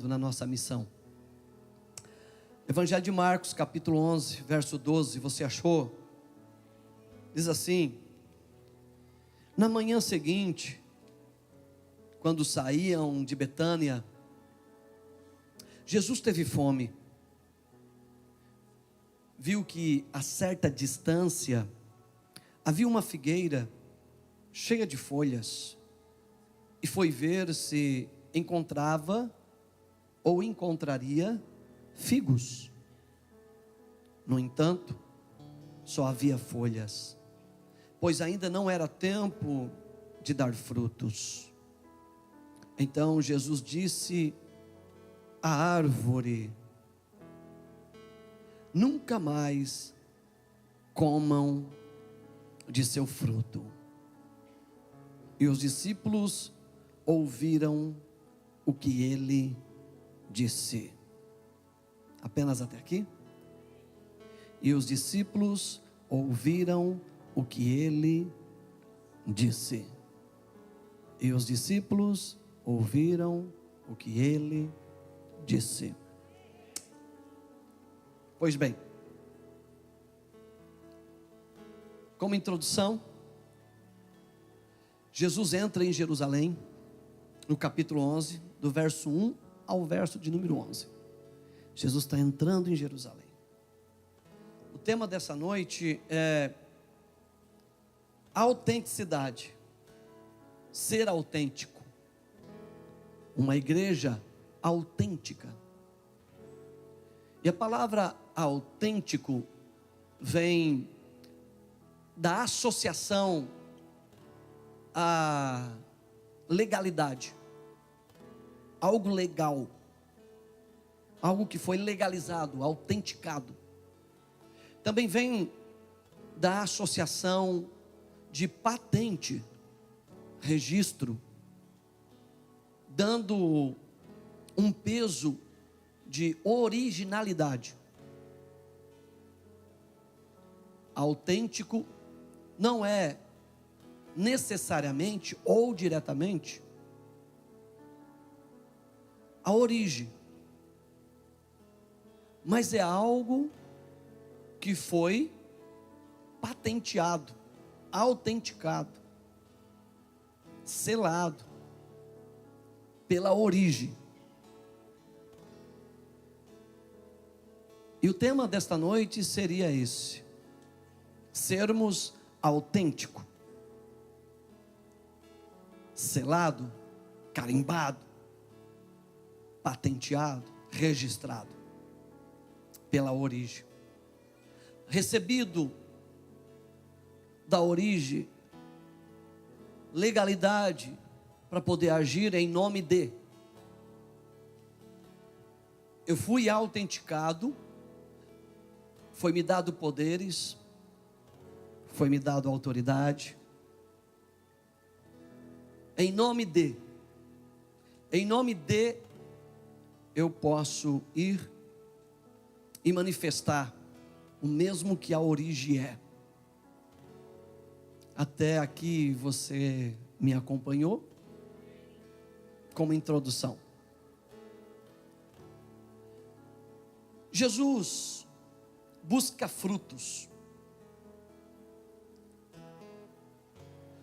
na nossa missão. Evangelho de Marcos, capítulo 11, verso 12, você achou? Diz assim: na manhã seguinte, quando saíam de Betânia, Jesus teve fome. Viu que a certa distância havia uma figueira cheia de folhas, e foi ver se encontrava ou encontraria figos. No entanto, só havia folhas, pois ainda não era tempo de dar frutos. Então Jesus disse à árvore: nunca mais comam de seu fruto. E os discípulos ouviram o que ele disse. Apenas até aqui? E os discípulos ouviram o que ele disse. E os discípulos ouviram o que ele disse. Pois bem, como introdução, Jesus entra em Jerusalém, no capítulo 11, do verso 1 ao verso de número 11. Jesus está entrando em Jerusalém. O tema dessa noite é autenticidade, ser autêntico, uma igreja autêntica. E a palavra autêntico vem da associação à legalidade, algo legal, algo que foi legalizado, autenticado. Também vem da associação de patente, registro, dando um peso de originalidade. Autêntico não é necessariamente ou diretamente a origem, mas é algo que foi patenteado, autenticado, selado pela origem. E o tema desta noite seria esse: sermos autênticos, selado, carimbado, patenteado, registrado pela origem, recebido da origem legalidade para poder agir em nome de. Eu fui autenticado, foi-me dado poderes, foi-me dado autoridade, em nome de eu posso ir e manifestar o mesmo que a origem é. Até aqui você me acompanhou? Como introdução, Jesus busca frutos.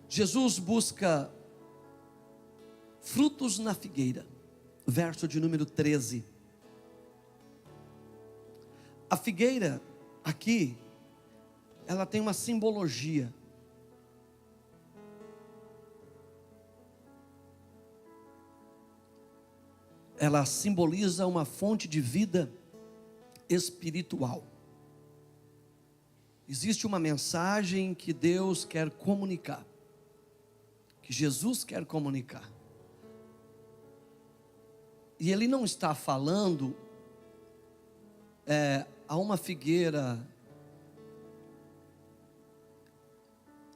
Jesus busca frutos na figueira. Verso de número 13. A figueira aqui, ela tem uma simbologia. Ela simboliza uma fonte de vida espiritual. Existe uma mensagem que Deus quer comunicar, que Jesus quer comunicar. E Ele não está falando a uma figueira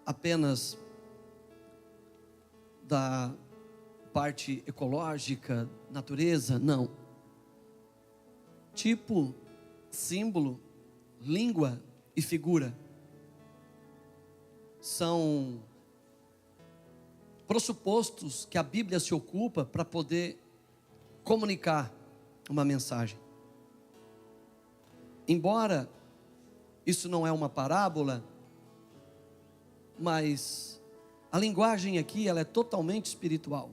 apenas da parte ecológica, natureza, não. Tipo, símbolo, língua e figura são pressupostos que a Bíblia se ocupa para poder comunicar uma mensagem. Embora isso não é uma parábola, mas a linguagem aqui ela é totalmente espiritual.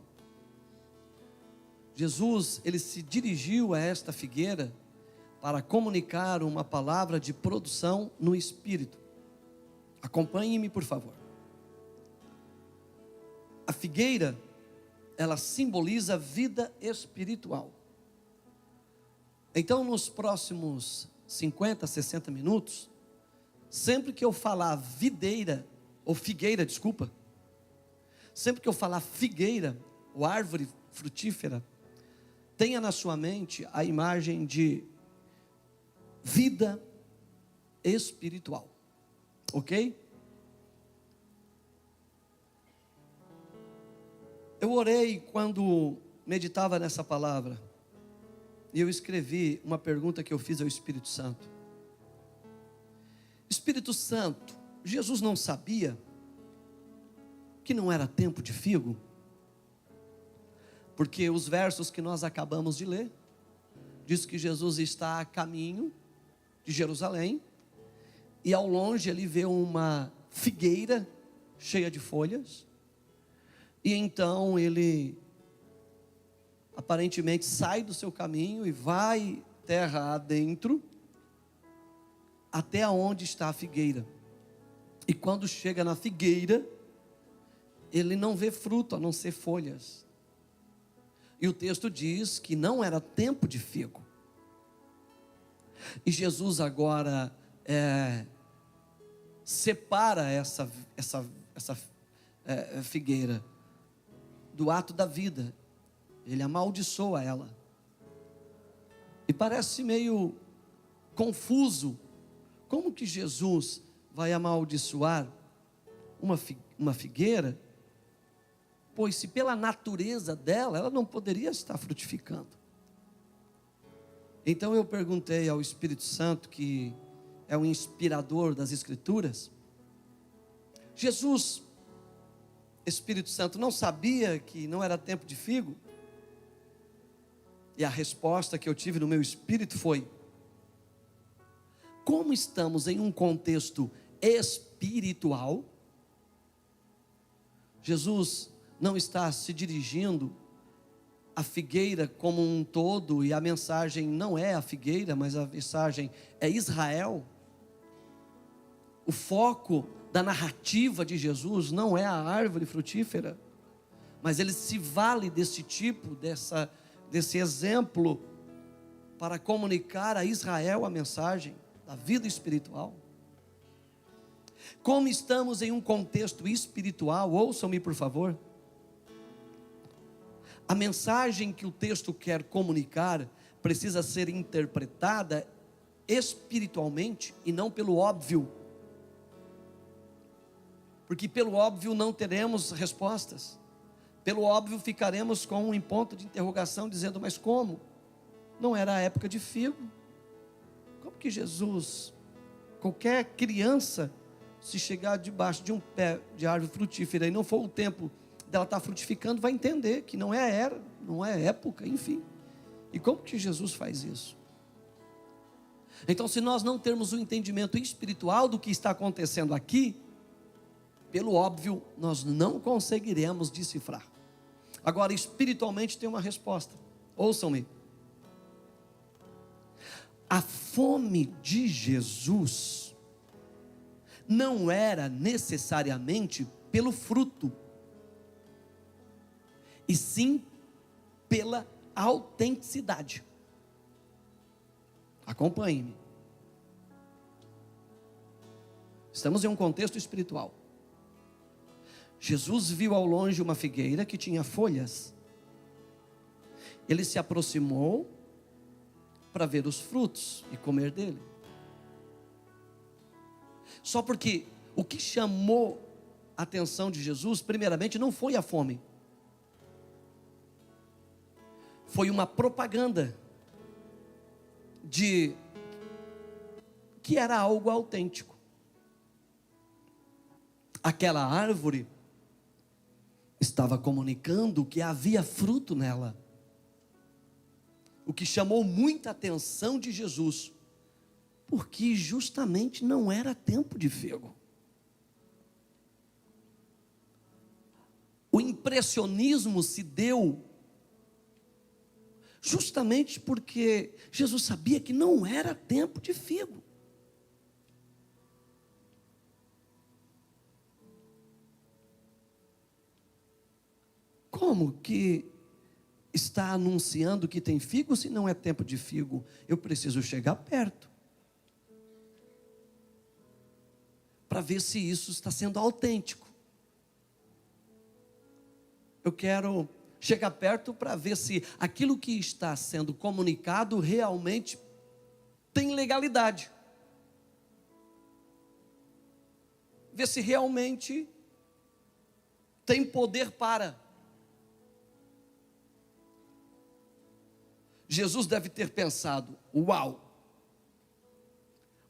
Jesus, ele se dirigiu a esta figueira para comunicar uma palavra de produção no espírito. Acompanhe-me, por favor. A figueira, ela simboliza vida espiritual. Então, nos próximos 50, 60 minutos, sempre que eu falar videira, ou figueira, desculpa, sempre que eu falar figueira, ou árvore frutífera, tenha na sua mente a imagem de vida espiritual, ok? Eu orei quando meditava nessa palavra, e eu escrevi uma pergunta que eu fiz ao Espírito Santo. Espírito Santo, Jesus não sabia que não era tempo de figo? Porque os versos que nós acabamos de ler, diz que Jesus está a caminho de Jerusalém, e ao longe ele vê uma figueira cheia de folhas, e então ele aparentemente sai do seu caminho e vai terra adentro, até onde está a figueira. E quando chega na figueira, ele não vê fruto a não ser folhas. E o texto diz que não era tempo de figo. E Jesus agora separa essa figueira do ato da vida. Ele amaldiçoa ela. E parece meio confuso. Como que Jesus vai amaldiçoar uma figueira? Pois se pela natureza dela, ela não poderia estar frutificando. Então eu perguntei ao Espírito Santo, que é o inspirador das Escrituras, Jesus, Espírito Santo, não sabia que não era tempo de figo? E a resposta que eu tive no meu espírito foi: como estamos em um contexto espiritual, Jesus não está se dirigindo à figueira como um todo, e a mensagem não é a figueira, mas a mensagem é Israel. O foco da narrativa de Jesus não é a árvore frutífera, mas ele se vale desse tipo, desse exemplo, para comunicar a Israel a mensagem da vida espiritual. Como estamos em um contexto espiritual, ouçam-me por favor. A mensagem que o texto quer comunicar precisa ser interpretada espiritualmente e não pelo óbvio. Porque pelo óbvio não teremos respostas. Pelo óbvio ficaremos com um ponto de interrogação, dizendo: mas como? Não era a época de figo. Como que Jesus, qualquer criança, se chegar debaixo de um pé de árvore frutífera e não for o tempo dela estar frutificando, vai entender que não é era, não é época, enfim. E como que Jesus faz isso? Então, se nós não termos um entendimento espiritual do que está acontecendo aqui, pelo óbvio, nós não conseguiremos decifrar. Agora, espiritualmente tem uma resposta. Ouçam-me. A fome de Jesus não era necessariamente pelo fruto, e sim pela autenticidade. Acompanhe-me. Estamos em um contexto espiritual. Jesus viu ao longe uma figueira que tinha folhas. Ele se aproximou para ver os frutos e comer dele. Só porque o que chamou a atenção de Jesus, primeiramente, não foi a fome. Foi uma propaganda de que era algo autêntico. Aquela árvore estava comunicando que havia fruto nela. o que chamou muita atenção de Jesus, porque justamente não era tempo de figo. O impressionismo se deu justamente porque Jesus sabia que não era tempo de figo. Como que está anunciando que tem figo se não é tempo de figo? Eu preciso chegar perto para ver se isso está sendo autêntico. Eu quero chegar perto para ver se aquilo que está sendo comunicado realmente tem legalidade. Ver se realmente tem poder para. Jesus deve ter pensado: uau,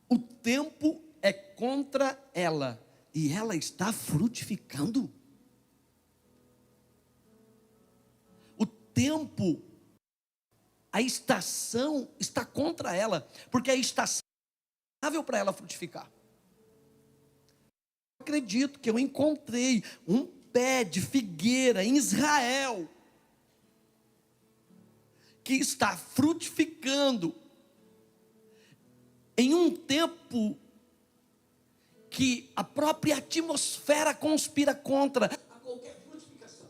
o tempo é contra ela e ela está frutificando. O tempo, a estação está contra ela, porque a estação é favorável para ela frutificar. Eu acredito que eu encontrei um pé de figueira em Israel que está frutificando em um tempo que a própria atmosfera conspira contra a qualquer frutificação.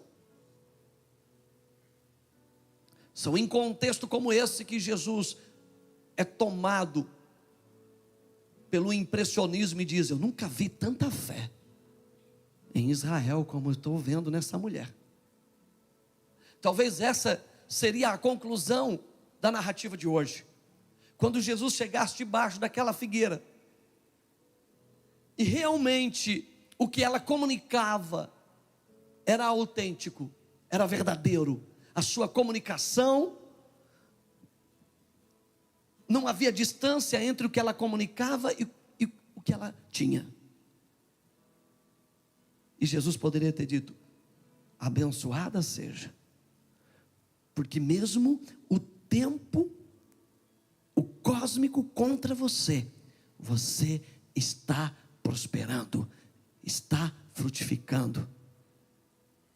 São em contexto como esse que Jesus é tomado pelo impressionismo e diz: eu nunca vi tanta fé em Israel como eu estou vendo nessa mulher. Talvez essa seria a conclusão da narrativa de hoje. Quando Jesus chegasse debaixo daquela figueira, e realmente o que ela comunicava era autêntico, era verdadeiro. A sua comunicação, não havia distância entre o que ela comunicava e o que ela tinha. E Jesus poderia ter dito: abençoada seja, porque mesmo o tempo, o cósmico contra você, você está prosperando, está frutificando.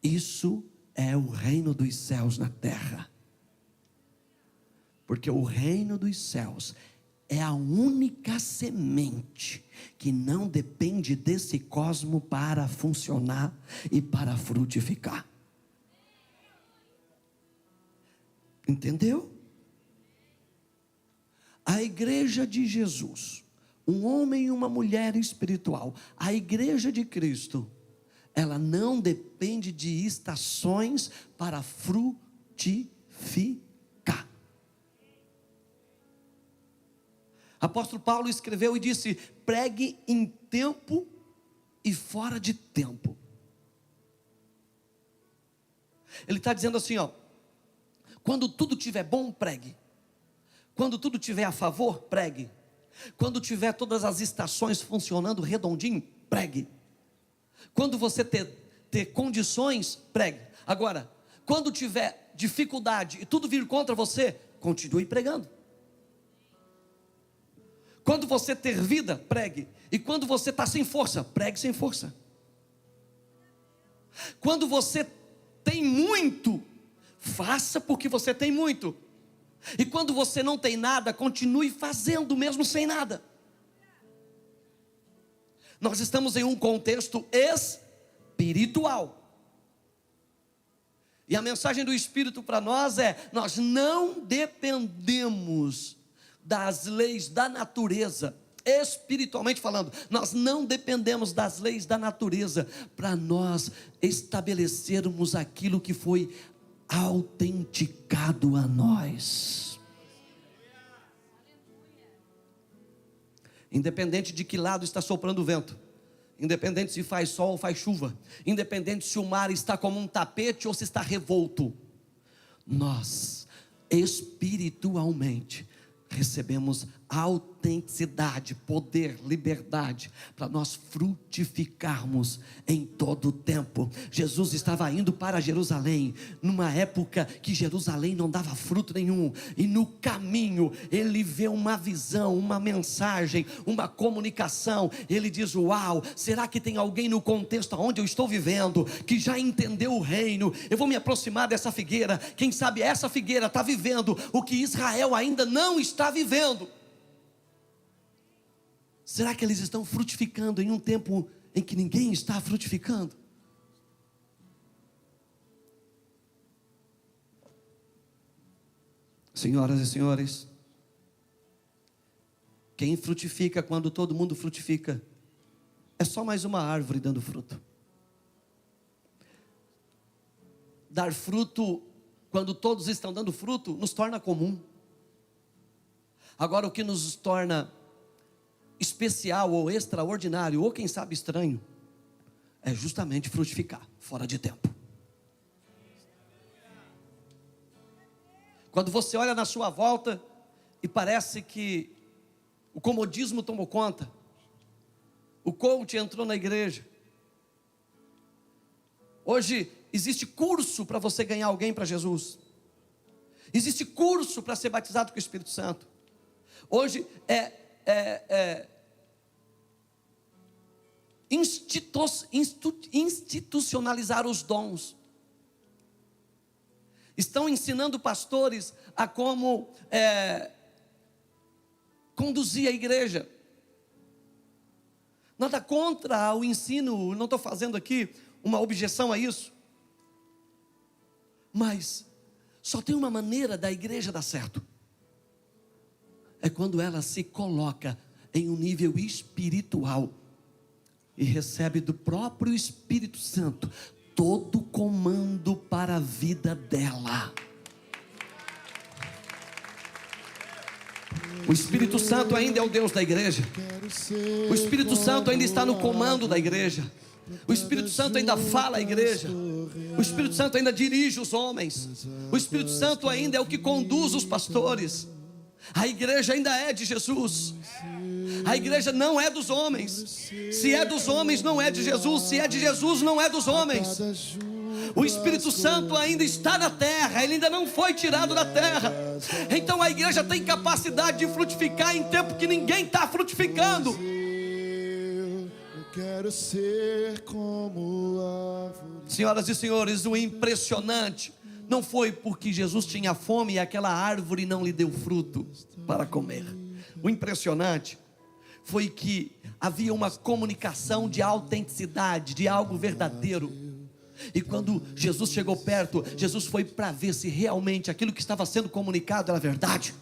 Isso é o reino dos céus na terra. Porque o reino dos céus é a única semente que não depende desse cosmo para funcionar e para frutificar. Entendeu? A igreja de Jesus, um homem e uma mulher espiritual, a igreja de Cristo, ela não depende de estações para frutificar. Apóstolo Paulo escreveu e disse: pregue em tempo e fora de tempo. Ele está dizendo assim, ó: quando tudo estiver bom, pregue. Quando tudo estiver a favor, pregue. Quando tiver todas as estações funcionando redondinho, pregue. Quando você ter condições, pregue. Agora, quando tiver dificuldade e tudo vir contra você, continue pregando. Quando você ter vida, pregue. E quando você está sem força, pregue sem força. Quando você tem muito, faça porque você tem muito. E quando você não tem nada, continue fazendo mesmo sem nada. Nós estamos em um contexto espiritual. E a mensagem do Espírito para nós é: nós não dependemos das leis da natureza, espiritualmente falando, nós não dependemos das leis da natureza para nós estabelecermos aquilo que foi autenticado a nós. Independente de que lado está soprando o vento, independente se faz sol ou faz chuva, independente se o mar está como um tapete ou se está revolto, nós espiritualmente recebemos autenticidade, poder, liberdade, para nós frutificarmos em todo o tempo. Jesus estava indo para Jerusalém, numa época que Jerusalém não dava fruto nenhum, e no caminho, ele vê uma visão, uma mensagem, uma comunicação, ele diz: uau, será que tem alguém no contexto onde eu estou vivendo, que já entendeu o reino? Eu vou me aproximar dessa figueira, quem sabe essa figueira está vivendo o que Israel ainda não está vivendo. Será que eles estão frutificando em um tempo em que ninguém está frutificando? Senhoras e senhores, quem frutifica quando todo mundo frutifica é só mais uma árvore dando fruto. Dar fruto quando todos estão dando fruto nos torna comum. Agora, o que nos torna especial ou extraordinário, ou quem sabe estranho, é justamente frutificar fora de tempo. Quando você olha na sua volta e parece que o comodismo tomou conta, o coach entrou na igreja. Hoje existe curso para você ganhar alguém para Jesus. Existe curso para ser batizado com o Espírito Santo. Hoje institucionalizar os dons. Estão ensinando pastores a como conduzir a igreja. Nada contra o ensino, não estou fazendo aqui uma objeção a isso. Mas só tem uma maneira da igreja dar certo. É quando ela se coloca em um nível espiritual e recebe do próprio Espírito Santo todo o comando para a vida dela. O Espírito Santo ainda é o Deus da igreja. O Espírito Santo ainda está no comando da igreja. O Espírito Santo ainda fala a igreja. O Espírito Santo ainda dirige os homens. O Espírito Santo ainda é o que conduz os pastores. A igreja ainda é de Jesus. A igreja não é dos homens. Se é dos homens, não é de Jesus. Se é de Jesus, não é dos homens. O Espírito Santo ainda está na terra. Ele ainda não foi tirado da terra. Então a igreja tem capacidade de frutificar em tempo que ninguém está frutificando. Eu quero ser como árvore. Senhoras e senhores, o impressionante não foi porque Jesus tinha fome e aquela árvore não lhe deu fruto para comer. O impressionante foi que havia uma comunicação de autenticidade, de algo verdadeiro. E quando Jesus chegou perto, Jesus foi para ver se realmente aquilo que estava sendo comunicado era verdade.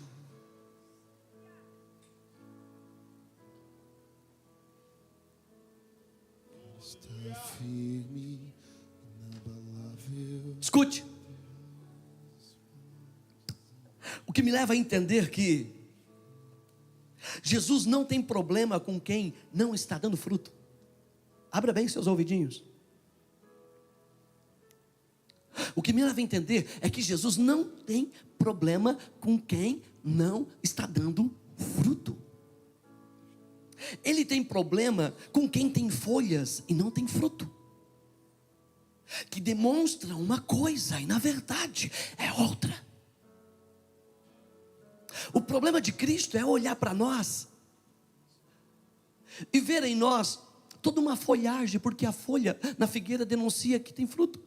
Está firme, inabalável. Escute. O que me leva a entender que Jesus não tem problema com quem não está dando fruto. Abra bem seus ouvidinhos. O que me leva a entender é que Jesus não tem problema com quem não está dando fruto. Ele tem problema com quem tem folhas e não tem fruto, que demonstra uma coisa e na verdade é outra. O problema de Cristo é olhar para nós e ver em nós toda uma folhagem, porque a folha na figueira denuncia que tem fruto.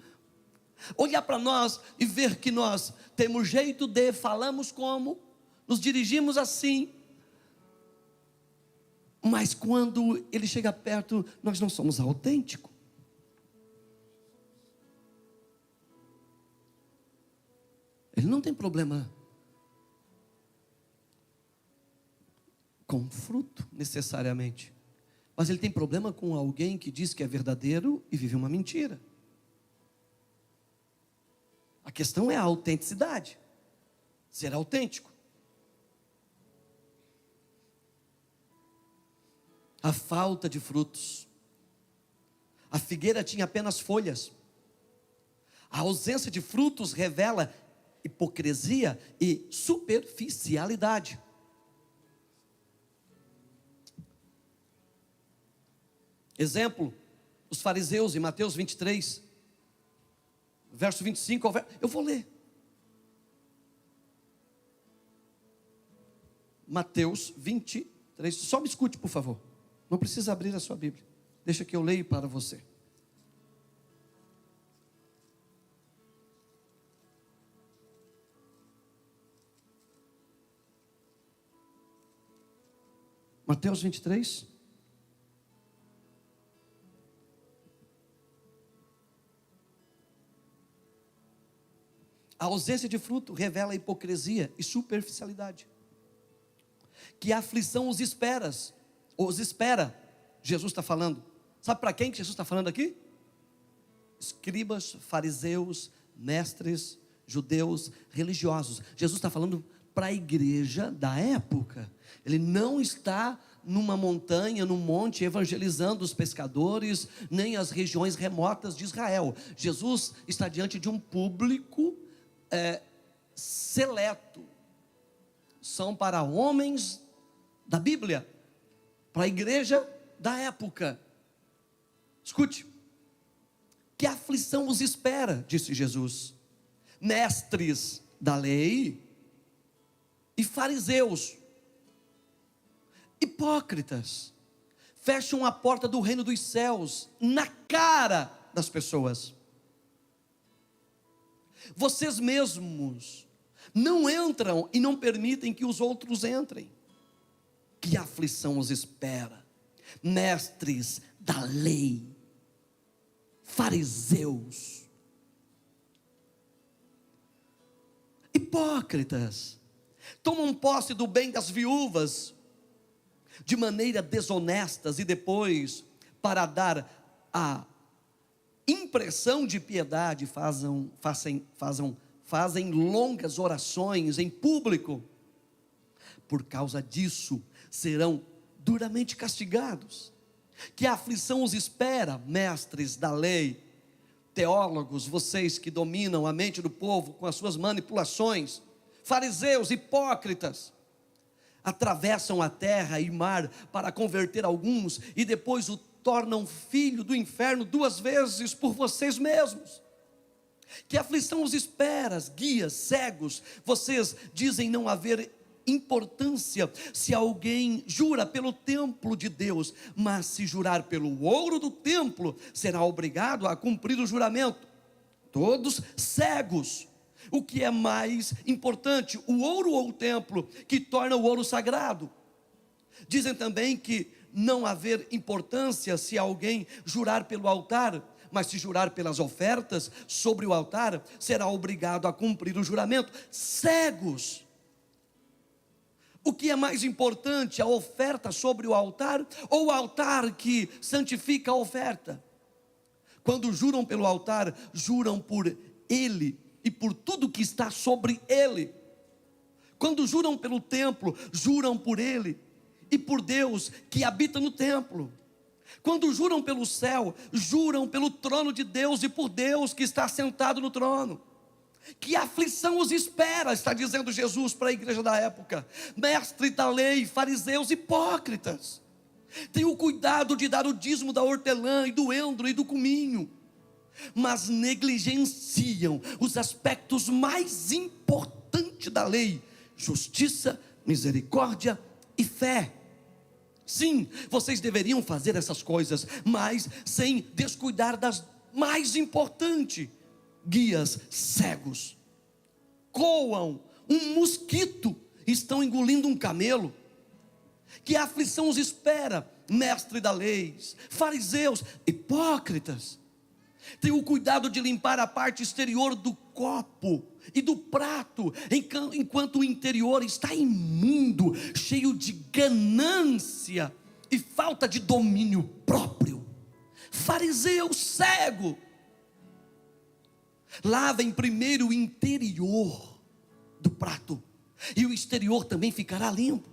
Olhar para nós e ver que nós temos jeito de, falamos como, nos dirigimos assim, mas quando ele chega perto, nós não somos autênticos. Ele não tem problema com fruto, necessariamente. Mas ele tem problema com alguém que diz que é verdadeiro e vive uma mentira. A questão é a autenticidade. Ser autêntico. A falta de frutos. A figueira tinha apenas folhas. A ausência de frutos revela hipocrisia e superficialidade. Exemplo, os fariseus em Mateus 23, verso 25, eu vou ler. Mateus 23, só me escute por favor, não precisa abrir a sua Bíblia, deixa que eu leio para você. Mateus 23. A ausência de fruto revela hipocrisia e superficialidade. Que a aflição os espera. Jesus está falando. Sabe para quem que Jesus está falando aqui? Escribas, fariseus, mestres, judeus, religiosos. Jesus está falando para a igreja da época. Ele não está numa montanha, num monte, evangelizando os pescadores, nem as regiões remotas de Israel. Jesus está diante de um público seleto. São para homens da Bíblia, para a igreja da época. Escute, que aflição os espera, disse Jesus, mestres da lei e fariseus, hipócritas, fecham a porta do reino dos céus na cara das pessoas. Vocês mesmos não entram e não permitem que os outros entrem. Que aflição os espera, mestres da lei, fariseus, hipócritas, tomam posse do bem das viúvas de maneira desonestas e depois, para dar a impressão de piedade, fazem longas orações em público. Por causa disso, serão duramente castigados. Que a aflição os espera, mestres da lei, teólogos, vocês que dominam a mente do povo com as suas manipulações, fariseus, hipócritas, atravessam a terra e mar para converter alguns e depois o tornam filho do inferno 2 vezes por vocês mesmos. Que aflição os espera, guias, cegos, vocês dizem não haver importância se alguém jura pelo templo de Deus, mas se jurar pelo ouro do templo, será obrigado a cumprir o juramento. Todos cegos. O que é mais importante, o ouro ou o templo, que torna o ouro sagrado? Dizem também que não haver importância se alguém jurar pelo altar, mas se jurar pelas ofertas sobre o altar, será obrigado a cumprir o juramento. Cegos. O que é mais importante, a oferta sobre o altar ou o altar que santifica a oferta? Quando juram pelo altar, juram por ele e por tudo que está sobre ele. Quando juram pelo templo, juram por ele e por Deus que habita no templo. Quando juram pelo céu, juram pelo trono de Deus e por Deus que está sentado no trono. Que aflição os espera, está dizendo Jesus para a igreja da época. Mestre da lei, fariseus hipócritas, tenham cuidado de dar o dízimo da hortelã e do endro e do cominho, mas negligenciam os aspectos mais importantes da lei: justiça, misericórdia e fé. Sim, vocês deveriam fazer essas coisas, mas sem descuidar das mais importantes. Guias cegos, coam um mosquito, estão engolindo um camelo. Que aflição os espera, mestre da lei, fariseus, hipócritas, tenham o cuidado de limpar a parte exterior do copo e do prato, enquanto o interior está imundo, cheio de ganância e falta de domínio próprio. Fariseu cego, lavem primeiro o interior do prato, e o exterior também ficará limpo.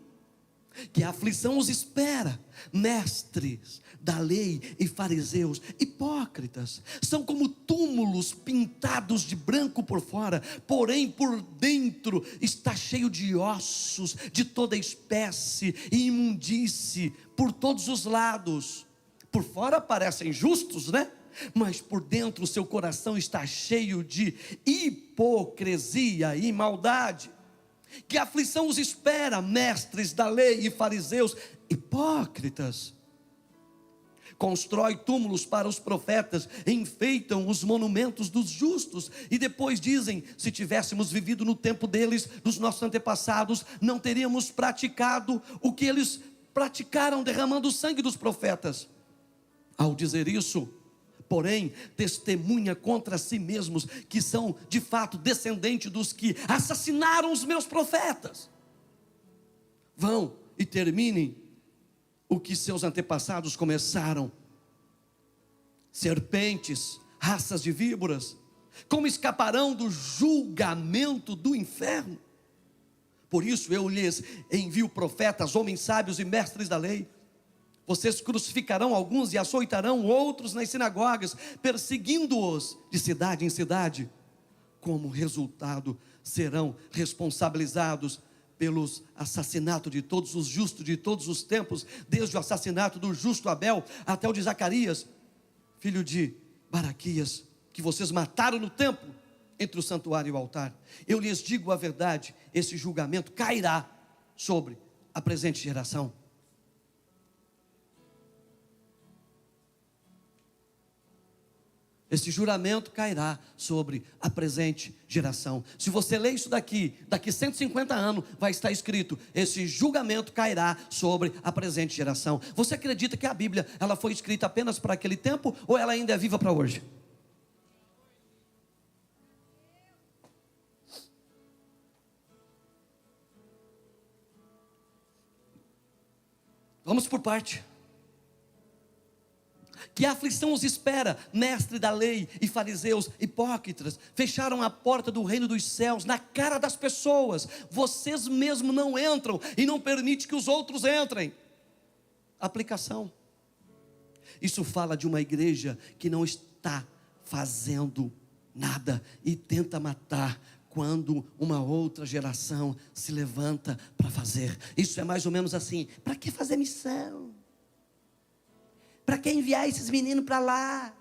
Que a aflição os espera, mestres da lei e fariseus hipócritas, são como túmulos pintados de branco por fora, porém por dentro está cheio de ossos de toda espécie e imundície por todos os lados. Por fora parecem justos, né? Mas por dentro o seu coração está cheio de hipocrisia e maldade. Que aflição os espera, mestres da lei e fariseus hipócritas. Constrói túmulos para os profetas, enfeitam os monumentos dos justos, e depois dizem: se tivéssemos vivido no tempo deles, dos nossos antepassados, não teríamos praticado o que eles praticaram, derramando o sangue dos profetas. Ao dizer isso, porém, testemunha contra si mesmos, que são de fato descendentes dos que assassinaram os meus profetas. Vão e terminem o que seus antepassados começaram. Serpentes, raças de víboras, como escaparão do julgamento do inferno? Por isso eu lhes envio profetas, homens sábios e mestres da lei. Vocês crucificarão alguns e açoitarão outros nas sinagogas, perseguindo-os de cidade em cidade. Como resultado, serão responsabilizados pelos assassinatos de todos os justos de todos os tempos, desde o assassinato do justo Abel até o de Zacarias, filho de Baraquias, que vocês mataram no templo, entre o santuário e o altar. Eu lhes digo a verdade: esse julgamento cairá sobre a presente geração. Esse juramento cairá sobre a presente geração. Se você ler isso daqui 150 anos, vai estar escrito: esse julgamento cairá sobre a presente geração. Você acredita que a Bíblia, ela foi escrita apenas para aquele tempo, ou ela ainda é viva para hoje? Vamos por parte. Que aflição os espera, mestre da lei e fariseus hipócritas, fecharam a porta do reino dos céus na cara das pessoas. Vocês mesmos não entram e não permitem que os outros entrem. Aplicação. Isso fala de uma igreja que não está fazendo nada e tenta matar quando uma outra geração se levanta para fazer. Isso é mais ou menos assim: para que fazer missão? Para que enviar esses meninos para lá?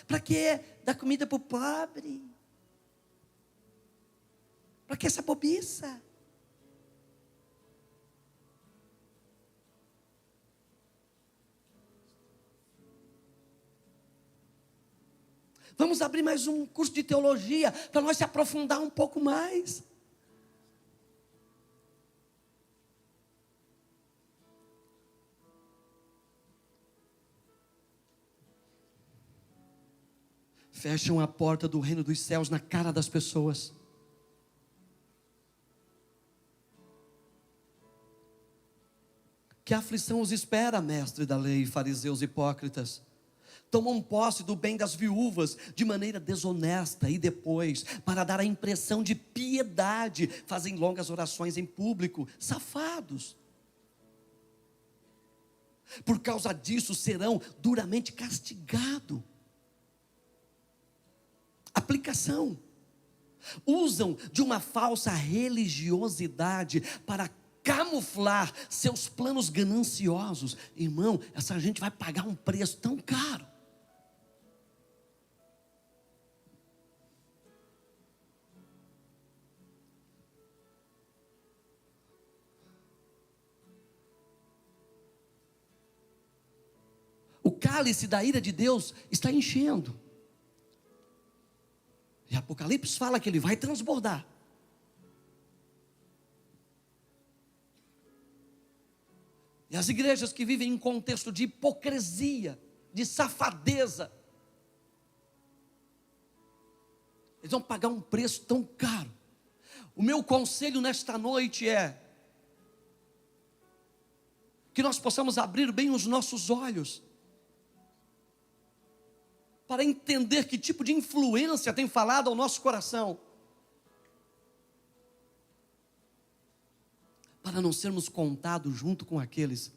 Para que dar comida para o pobre? Para que essa bobiça? Vamos abrir mais um curso de teologia para nós se aprofundar um pouco mais. Fecham a porta do reino dos céus na cara das pessoas. Que aflição os espera, mestre da lei, fariseus hipócritas. Tomam posse do bem das viúvas de maneira desonesta e depois, para dar a impressão de piedade, fazem longas orações em público. Safados. Por causa disso serão duramente castigados. Aplicação. Usam de uma falsa religiosidade para camuflar seus planos gananciosos. Irmão, essa gente vai pagar um preço tão caro. O cálice da ira de Deus está enchendo. E Apocalipse fala que ele vai transbordar. E as igrejas que vivem em contexto de hipocrisia, de safadeza, eles vão pagar um preço tão caro. O meu conselho nesta noite é que nós possamos abrir bem os nossos olhos para entender que tipo de influência tem falado ao nosso coração, para não sermos contados junto com aqueles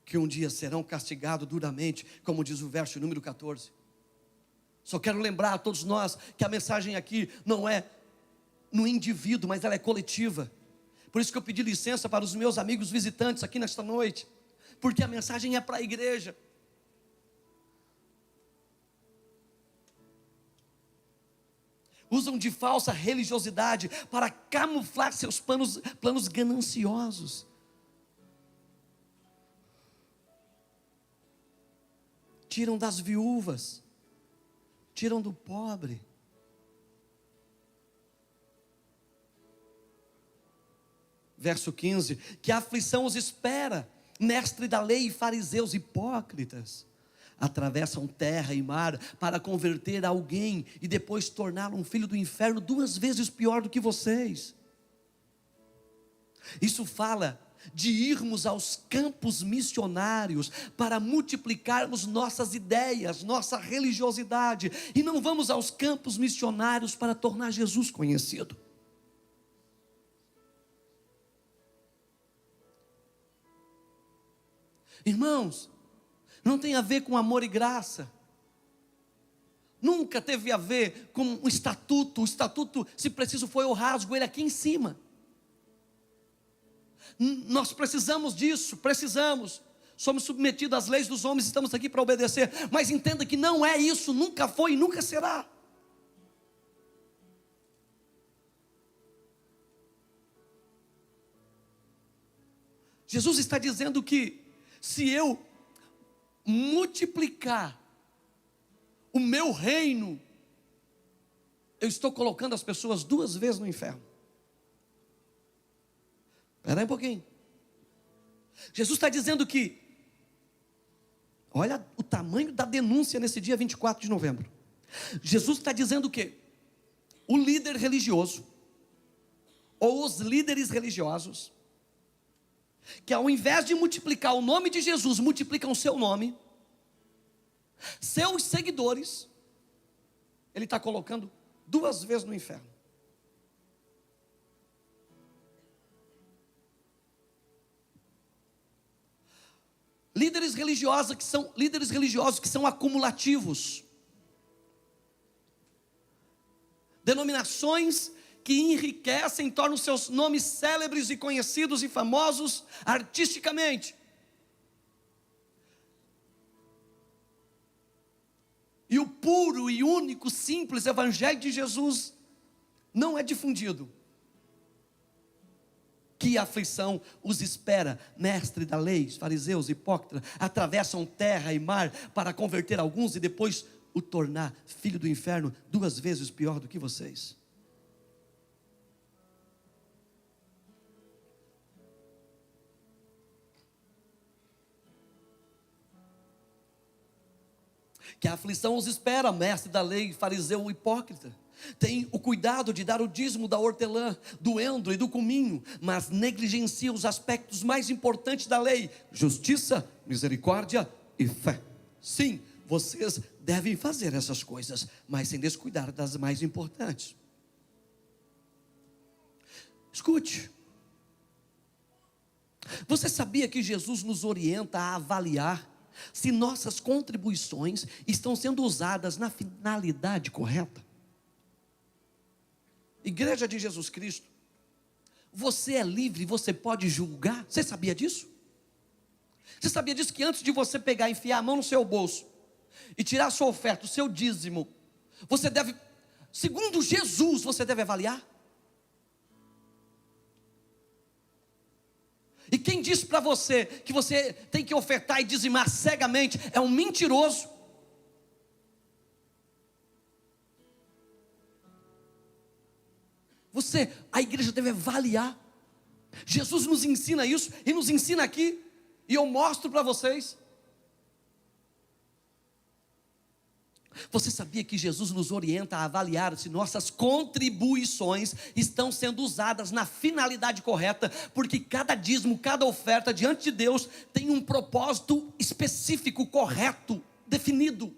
que um dia serão castigados duramente, como diz o verso número 14. Só quero lembrar a todos nós que a mensagem aqui não é no indivíduo, mas ela é coletiva. Por isso que eu pedi licença para os meus amigos visitantes aqui nesta noite, porque a mensagem é para a igreja. Usam de falsa religiosidade para camuflar seus planos gananciosos. Tiram das viúvas, tiram do pobre. Verso 15: que a aflição os espera, mestre da lei e fariseus hipócritas. Atravessam terra e mar para converter alguém e depois torná-lo um filho do inferno 2 vezes pior do que vocês. Isso fala de irmos aos campos missionários para multiplicarmos nossas ideias, nossa religiosidade, e não vamos aos campos missionários para tornar Jesus conhecido. Irmãos, não tem a ver com amor e graça. Nunca teve a ver com um estatuto. O estatuto, se preciso, foi eu rasgo ele aqui em cima. Nós precisamos disso, precisamos. Somos submetidos às leis dos homens, estamos aqui para obedecer. Mas entenda que não é isso, nunca foi e nunca será. Jesus está dizendo que se eu multiplicar o meu reino, eu estou colocando as pessoas 2 vezes no inferno. Espera aí um pouquinho. Jesus está dizendo que, olha o tamanho da denúncia nesse dia 24 de novembro. Jesus está dizendo que o líder religioso, ou os líderes religiosos, que ao invés de multiplicar o nome de Jesus, multiplicam o seu nome, seus seguidores, ele está colocando 2 vezes no inferno. Líderes religiosos que são acumulativos, denominações que enriquecem, tornam seus nomes célebres e conhecidos e famosos artisticamente. E o puro e único, simples evangelho de Jesus não é difundido. Que aflição os espera, mestre da lei, fariseus, hipócritas, atravessam terra e mar para converter alguns e depois o tornar filho do inferno 2 vezes pior do que vocês. Que a aflição os espera, mestre da lei, fariseu, hipócrita. Tem o cuidado de dar o dízimo da hortelã, do endro e do cominho, mas negligencia os aspectos mais importantes da lei: justiça, misericórdia e fé. Sim, vocês devem fazer essas coisas, mas sem descuidar das mais importantes. Escute. Você sabia que Jesus nos orienta a avaliar se nossas contribuições estão sendo usadas na finalidade correta? Igreja de Jesus Cristo, você é livre, você pode julgar. Você sabia disso? Você sabia disso, que antes de você pegar, enfiar a mão no seu bolso e tirar a sua oferta, o seu dízimo, você deve, segundo Jesus, você deve avaliar? E quem disse para você que você tem que ofertar e dizimar cegamente é um mentiroso. A igreja deve avaliar. Jesus nos ensina isso e nos ensina aqui, e eu mostro para vocês. Você sabia que Jesus nos orienta a avaliar se nossas contribuições estão sendo usadas na finalidade correta? Porque cada dízimo, cada oferta diante de Deus tem um propósito específico, correto, definido.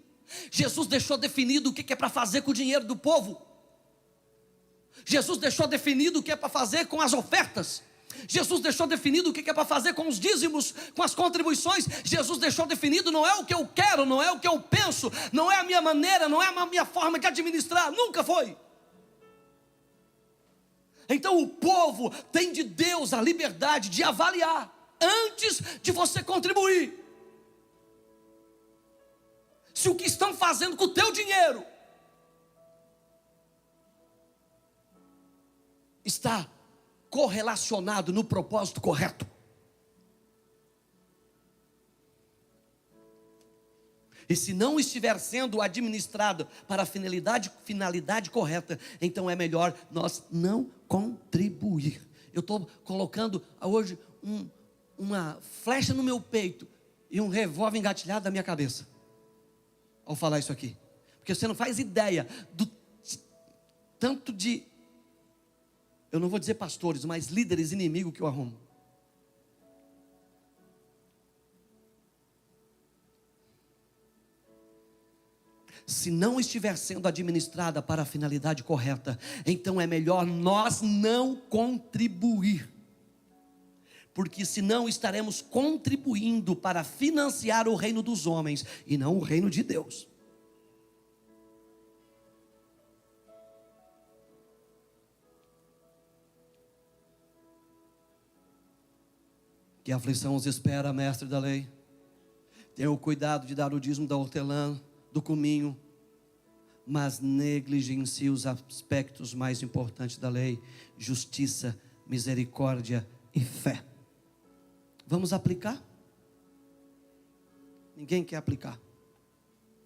Jesus deixou definido o que é para fazer com o dinheiro do povo. Jesus deixou definido o que é para fazer com as ofertas. Jesus deixou definido o que é para fazer com os dízimos, com as contribuições. Jesus deixou definido, não é o que eu quero, não é o que eu penso, não é a minha maneira, não é a minha forma de administrar, nunca foi. Então o povo tem de Deus a liberdade de avaliar antes de você contribuir, se o que estão fazendo com o teu dinheiro está correlacionado no propósito correto. E se não estiver sendo administrado para a finalidade correta, então é melhor nós não contribuir. Eu estou colocando hoje uma flecha no meu peito e um revólver engatilhado na minha cabeça ao falar isso aqui, porque você não faz ideia do tanto de, eu não vou dizer pastores, mas líderes inimigos que eu arrumo. Se não estiver sendo administrada para a finalidade correta, então é melhor nós não contribuir, porque senão estaremos contribuindo para financiar o reino dos homens e não o reino de Deus. Que aflição os espera, mestre da lei. Tenha o cuidado de dar o dízimo da hortelã, do cominho, mas negligencie os aspectos mais importantes da lei: justiça, misericórdia e fé. Vamos aplicar? Ninguém quer aplicar.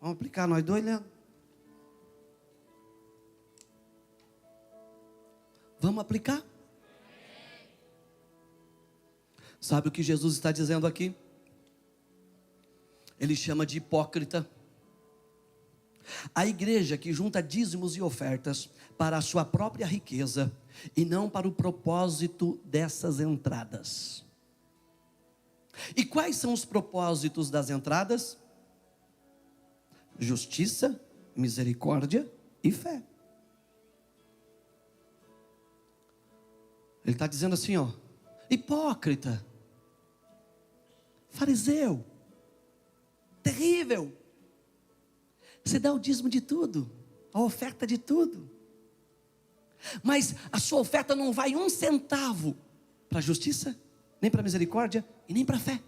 Vamos aplicar nós dois, Leandro? Vamos aplicar? Sabe o que Jesus está dizendo aqui? Ele chama de hipócrita a igreja que junta dízimos e ofertas para a sua própria riqueza e não para o propósito dessas entradas. E quais são os propósitos das entradas? Justiça, misericórdia e fé. Ele está dizendo assim, ó: hipócrita, fariseu, terrível. Você dá o dízimo de tudo, a oferta de tudo, mas a sua oferta não vai um centavo para a justiça, nem para a misericórdia e nem para a fé.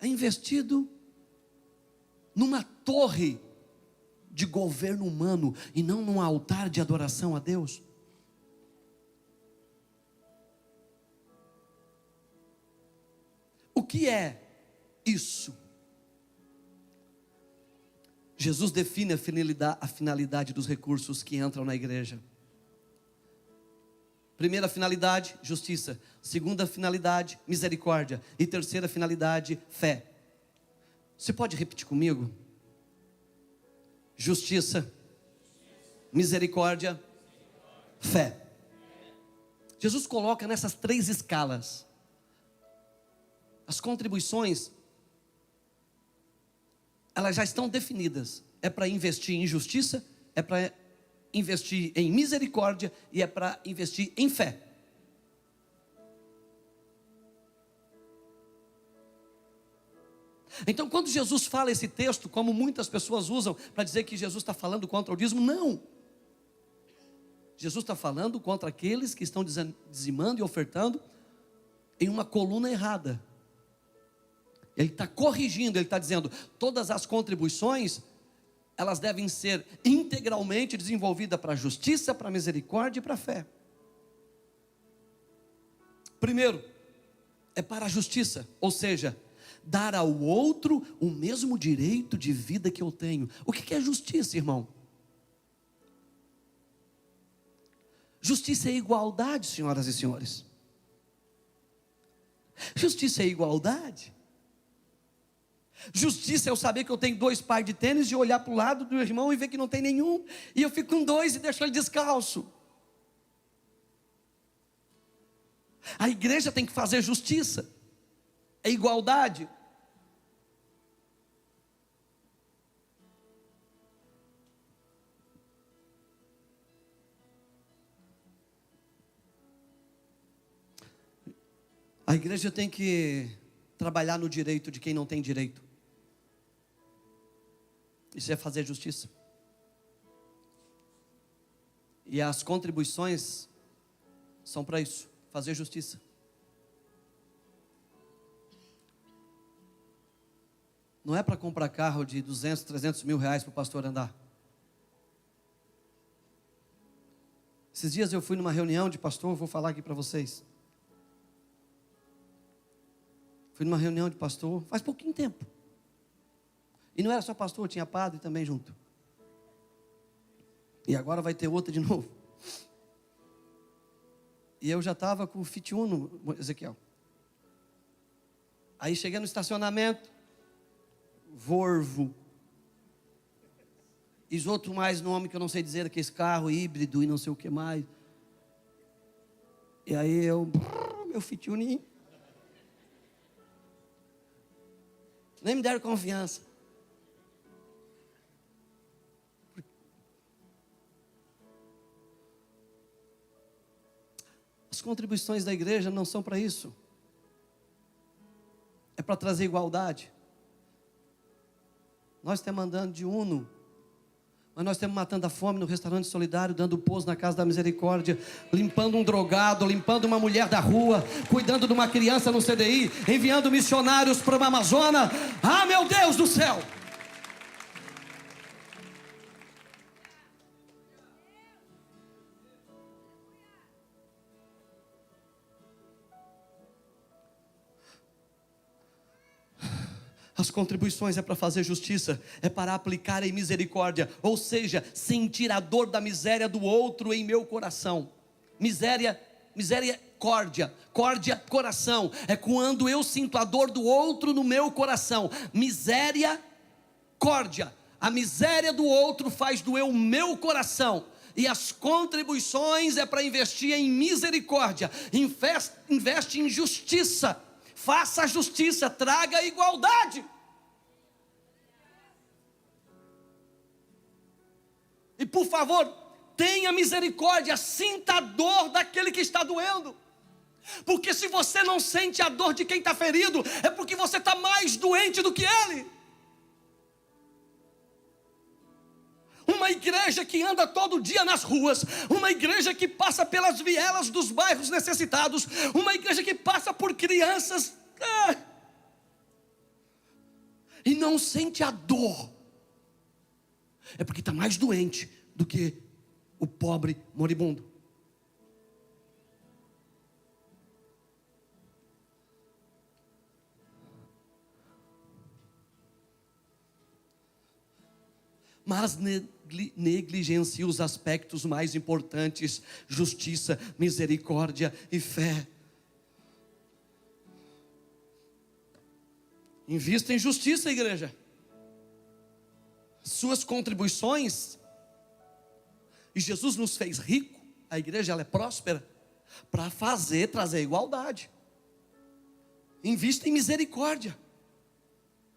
É investido numa torre de governo humano e não num altar de adoração a Deus. O que é isso? Jesus define a finalidade dos recursos que entram na igreja. Primeira finalidade, justiça. Segunda finalidade, misericórdia. E terceira finalidade, fé. Você pode repetir comigo? Justiça, misericórdia, fé. Jesus coloca nessas três escalas. As contribuições, elas já estão definidas. É para investir em justiça, é para investir em misericórdia e é para investir em fé. Então, quando Jesus fala esse texto, como muitas pessoas usam para dizer que Jesus está falando contra o dízimo, não. Jesus está falando contra aqueles que estão dizimando e ofertando em uma coluna errada. Ele está corrigindo, ele está dizendo: todas as contribuições, elas devem ser integralmente desenvolvidas para a justiça, para a misericórdia e para a fé. Primeiro, é para a justiça, ou seja, dar ao outro o mesmo direito de vida que eu tenho. O que é justiça, irmão? Justiça é igualdade, senhoras e senhores. Justiça é igualdade. Justiça é eu saber que eu tenho 2 pares de tênis e olhar para o lado do irmão e ver que não tem nenhum, e eu fico com 2 e deixo ele descalço. A igreja tem que fazer justiça, é igualdade. A igreja tem que trabalhar no direito de quem não tem direito. Isso é fazer justiça. E as contribuições são para isso, fazer justiça. Não é para comprar carro de 200, 300 mil reais para o pastor andar. Esses dias eu fui numa reunião de pastor, vou falar aqui para vocês. Fui numa reunião de pastor, faz pouquinho tempo. E não era só pastor, tinha padre também junto. E agora vai ter outra de novo. E eu já estava com o Fit Uno, Ezequiel. Aí cheguei no estacionamento, Volvo. E os outros mais nome que eu não sei dizer, que esse carro híbrido e não sei o que mais. E aí meu Fit Uninho. Nem me deram confiança. As contribuições da igreja não são para isso. É para trazer igualdade. Nós estamos andando de Uno, mas nós estamos matando a fome no restaurante solidário, dando pouso na casa da misericórdia, limpando um drogado, limpando uma mulher da rua, cuidando de uma criança no CDI, enviando missionários para uma Amazônia. Ah, meu Deus do céu! As contribuições é para fazer justiça, é para aplicar em misericórdia, ou seja, sentir a dor da miséria do outro em meu coração. Misericórdia, coração, é quando eu sinto a dor do outro no meu coração. Misericórdia, a miséria do outro faz doer o meu coração. E as contribuições é para investir em misericórdia, investe em justiça. Faça a justiça, traga a igualdade. E por favor, tenha misericórdia, sinta a dor daquele que está doendo. Porque se você não sente a dor de quem está ferido, é porque você está mais doente do que ele. Uma igreja que anda todo dia nas ruas, uma igreja que passa pelas vielas dos bairros necessitados, uma igreja que passa por crianças e não sente a dor, é porque está mais doente do que o pobre moribundo. Mas negligencia os aspectos mais importantes: justiça, misericórdia e fé. Invista em justiça, igreja. Suas contribuições, e Jesus nos fez rico, a igreja ela é próspera, para trazer igualdade. Invista em misericórdia.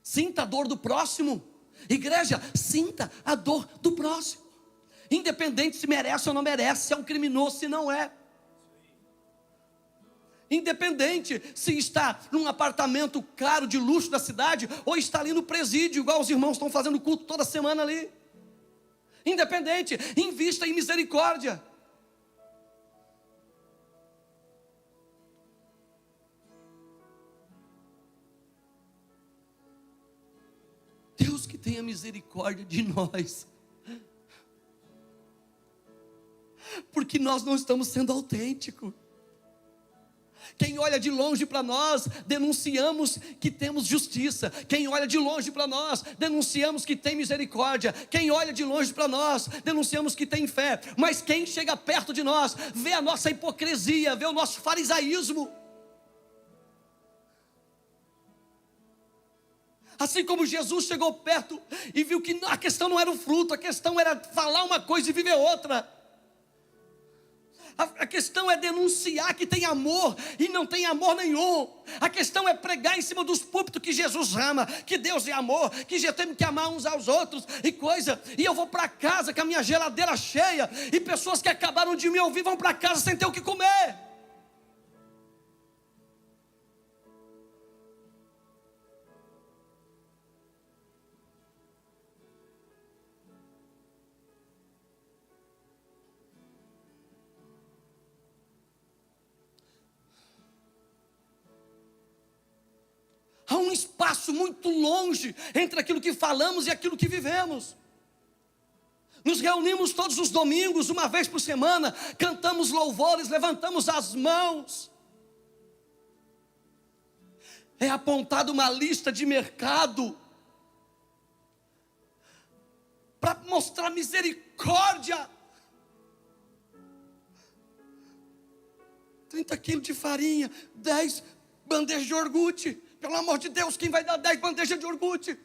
Sinta a dor do próximo. Igreja, sinta a dor do próximo, independente se merece ou não merece, se é um criminoso, se não é. Independente se está num apartamento caro de luxo da cidade, ou está ali no presídio, igual os irmãos estão fazendo culto toda semana ali. Independente, invista em misericórdia. Deus que tenha misericórdia de nós, porque nós não estamos sendo autênticos. Quem olha de longe para nós, denunciamos que temos justiça. Quem olha de longe para nós, denunciamos que tem misericórdia. Quem olha de longe para nós, denunciamos que tem fé. Mas quem chega perto de nós, vê a nossa hipocrisia, vê o nosso farisaísmo. Assim como Jesus chegou perto e viu que a questão não era o fruto, a questão era falar uma coisa e viver outra. A questão é denunciar que tem amor e não tem amor nenhum. A questão é pregar em cima dos púlpitos que Jesus ama, que Deus é amor, que já temos que amar uns aos outros e coisa. E eu vou para casa com a minha geladeira cheia, e pessoas que acabaram de me ouvir vão para casa sem ter o que comer. espaço muito longe entre aquilo que falamos e aquilo que vivemos. Nos reunimos todos os domingos, uma vez por semana, cantamos louvores, levantamos as mãos. É apontada uma lista de mercado para mostrar misericórdia. 30 quilos de farinha, 10 bandejas de iogurte. Pelo amor de Deus, quem vai dar 10 bandejas de iogurte?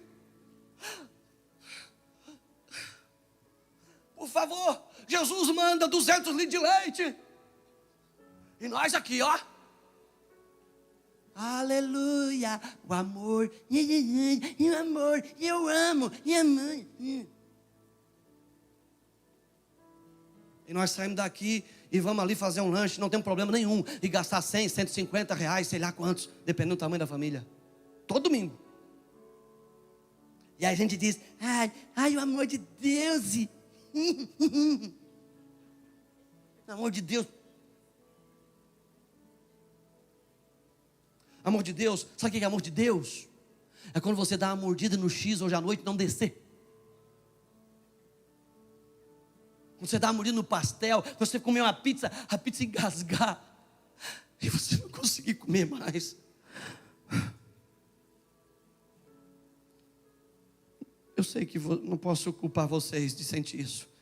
Por favor, Jesus manda 200 litros de leite. E nós aqui, ó. Aleluia, o amor, e o amor, eu amo, e a mãe. E nós saímos daqui e vamos ali fazer um lanche, não tem problema nenhum. E gastar 100, 150 reais, sei lá quantos, dependendo do tamanho da família. Todo domingo. E aí a gente diz, ai, o amor de Deus. Amor de Deus. Amor de Deus, sabe o que é amor de Deus? É quando você dá uma mordida no X hoje à noite e não descer. Quando você dá uma mordida no pastel, quando você comer uma pizza, a pizza engasgar. E você não conseguir comer mais. Eu sei que não posso culpar vocês de sentir isso.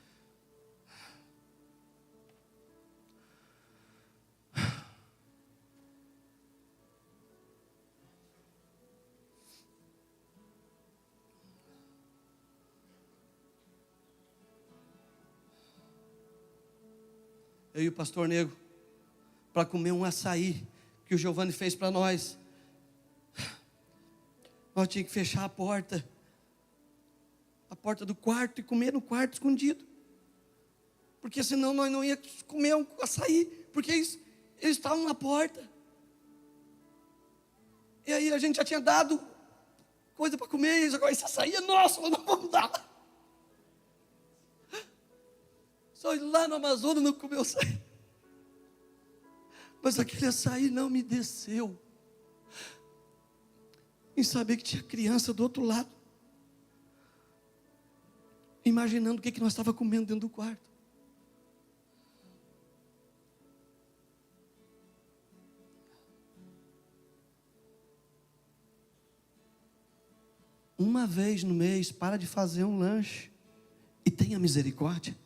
Eu e o pastor Nego, para comer um açaí que o Giovanni fez para nós. Nós tínhamos que fechar a porta do quarto e comer no quarto escondido. Porque senão nós não íamos comer um açaí, porque eles estavam na porta. E aí a gente já tinha dado coisa para comer, e agora esse açaí é nosso, nós não vamos dar. Só ir lá no Amazonas não comeu açaí. Mas aquele açaí não me desceu. Em saber que tinha criança do outro lado. Imaginando o que nós estávamos comendo dentro do quarto. Uma vez no mês, para de fazer um lanche. E tenha misericórdia.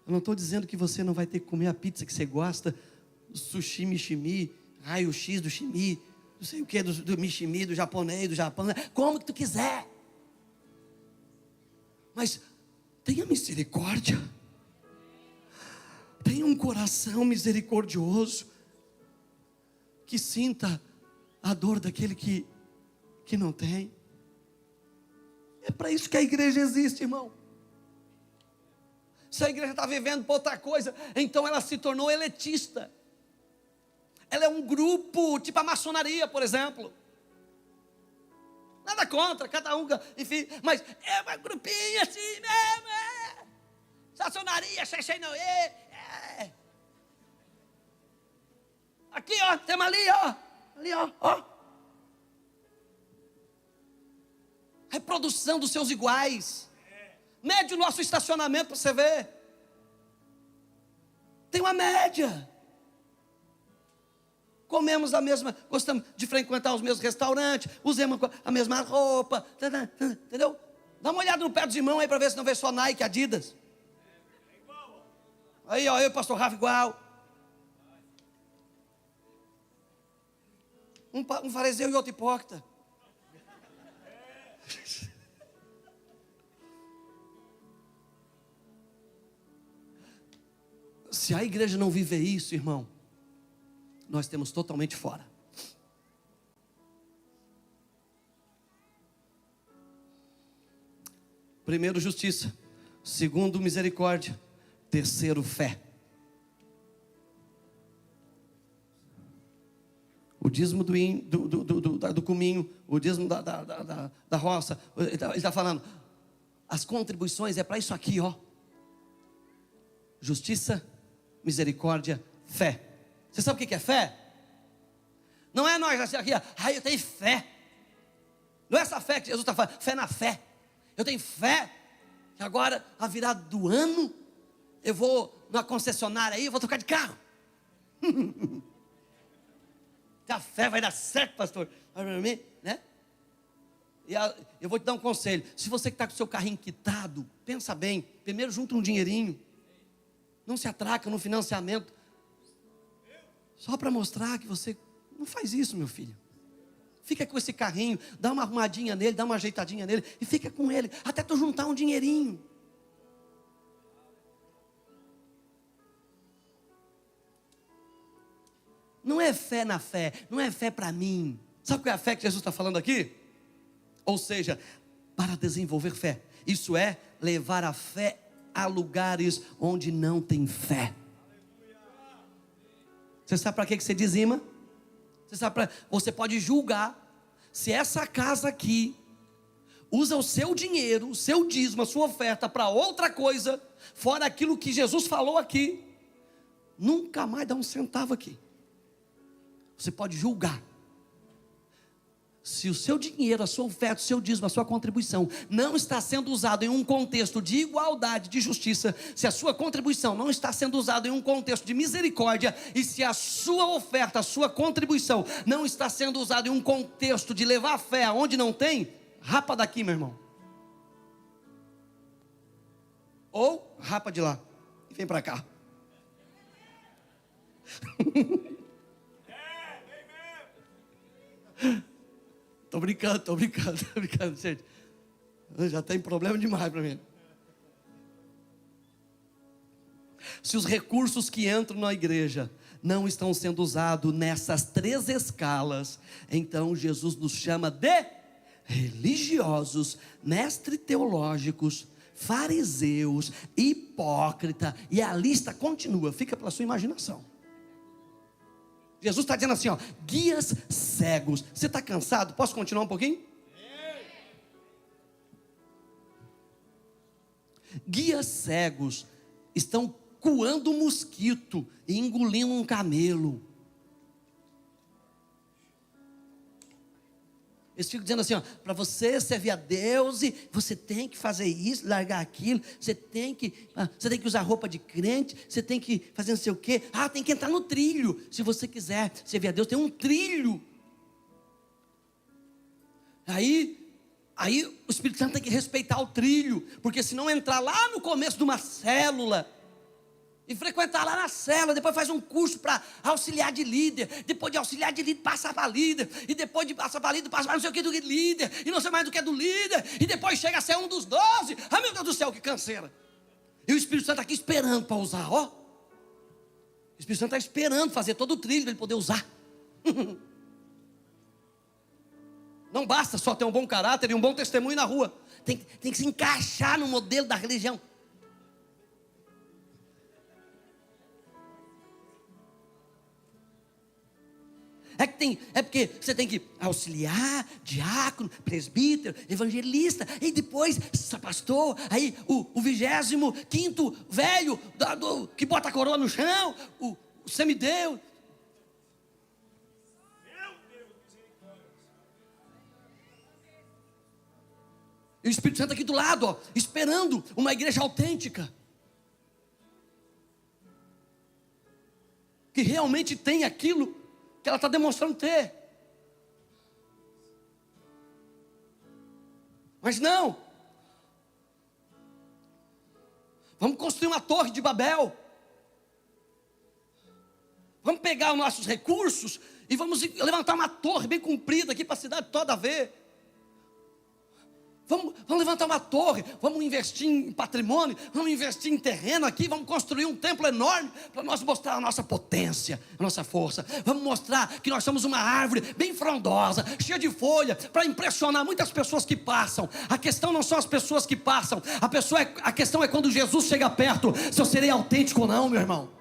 Eu não estou dizendo que você não vai ter que comer a pizza que você gosta, sushi, mishimi, raio X do shimi, não sei o que, do mishimi, do japonês, do Japão, como que tu quiser. Mas tenha misericórdia. Tenha um coração misericordioso, que sinta a dor daquele que não tem. É para isso que a igreja existe, irmão. Se a igreja está vivendo por outra coisa, então ela se tornou elitista. Ela é um grupo, tipo a maçonaria, por exemplo. Nada contra, cada um, enfim, mas é um grupinho assim mesmo, maçonaria, xexei não é. Aqui, ó, tem uma ali, ó. Reprodução dos seus iguais. Mede o nosso estacionamento para você ver. Tem uma média. Comemos a mesma, gostamos de frequentar os mesmos restaurantes, usamos a mesma roupa, entendeu? Dá uma olhada no pé dos irmãos aí para ver se não vê só Nike, Adidas. Aí, ó, eu e o pastor Rafa igual. Um fariseu e outro hipócrita. Se a igreja não viver isso, irmão, nós temos totalmente fora. Primeiro, justiça. Segundo, misericórdia. Terceiro, fé. O dízimo do cominho, o dízimo da roça. Ele está falando, as contribuições é para isso aqui, ó. Justiça, misericórdia, fé. Você sabe o que é fé? Não é nós assim aqui, eu tenho fé. Não é essa fé que Jesus está falando, fé na fé. Eu tenho fé que agora, a virada do ano, eu vou numa concessionária aí, eu vou trocar de carro. A fé vai dar certo, pastor. Né? E eu vou te dar um conselho. Se você que está com o seu carrinho quitado, pensa bem. Primeiro junta um dinheirinho. Não se atraca no financiamento. Só para mostrar que você não faz isso, meu filho. Fica com esse carrinho, dá uma arrumadinha nele, dá uma ajeitadinha nele e fica com ele, até tu juntar um dinheirinho. Não é fé na fé, não é fé para mim. Sabe qual é a fé que Jesus está falando aqui? Ou seja, para desenvolver fé. Isso é levar a fé a lugares onde não tem fé. Você sabe para que você dizima? Você pode julgar se essa casa aqui usa o seu dinheiro, o seu dízimo, a sua oferta para outra coisa, fora aquilo que Jesus falou aqui, nunca mais dá um centavo aqui. Você pode julgar. Se o seu dinheiro, a sua oferta, o seu dízimo, a sua contribuição não está sendo usado em um contexto de igualdade, de justiça, se a sua contribuição não está sendo usada em um contexto de misericórdia, e se a sua oferta, a sua contribuição não está sendo usada em um contexto de levar a fé aonde não tem, rapa daqui, meu irmão. Ou rapa de lá e vem para cá. Tô brincando, gente. Já tem problema demais para mim. Se os recursos que entram na igreja não estão sendo usados nessas 3 escalas, então Jesus nos chama de religiosos, mestres teológicos, fariseus, hipócrita, e a lista continua, fica pela sua imaginação. Jesus está dizendo assim, ó, guias cegos. Você está cansado? Posso continuar um pouquinho? Guias cegos estão coando um mosquito e engolindo um camelo. Eles ficam dizendo assim, ó, para você servir a Deus, você tem que fazer isso, largar aquilo, você tem que usar roupa de crente, você tem que fazer não sei o quê. Tem que entrar no trilho. Se você quiser servir a Deus, tem um trilho. Aí o Espírito Santo tem que respeitar o trilho, porque se não entrar lá no começo de uma célula e frequentar lá na célula, depois faz um curso para auxiliar de líder, depois de auxiliar de líder passa para líder, e depois de passar para líder passa para não sei o que do líder, e não sei mais do que do líder, e depois chega a ser um dos 12, meu Deus do céu, que canseira. E o Espírito Santo está aqui esperando para usar, ó. O Espírito Santo está esperando fazer todo o trilho para ele poder usar. Não basta só ter um bom caráter e um bom testemunho na rua, tem que se encaixar no modelo da religião. É porque você tem que auxiliar, diácono, presbítero, evangelista, e depois pastor, aí o 25º velho que bota a coroa no chão, o semideus. E o Espírito Santo aqui do lado, ó, esperando uma igreja autêntica, que realmente tem aquilo que ela está demonstrando ter. Mas não. Vamos construir uma torre de Babel. Vamos pegar os nossos recursos e vamos levantar uma torre bem comprida aqui para a cidade toda ver. Vamos levantar uma torre, vamos investir em patrimônio, vamos investir em terreno aqui, vamos construir um templo enorme para nós mostrar a nossa potência, a nossa força. Vamos mostrar que nós somos uma árvore bem frondosa, cheia de folha, para impressionar muitas pessoas que passam. A questão não são as pessoas que passam, a questão é quando Jesus chega perto, se eu serei autêntico ou não, meu irmão.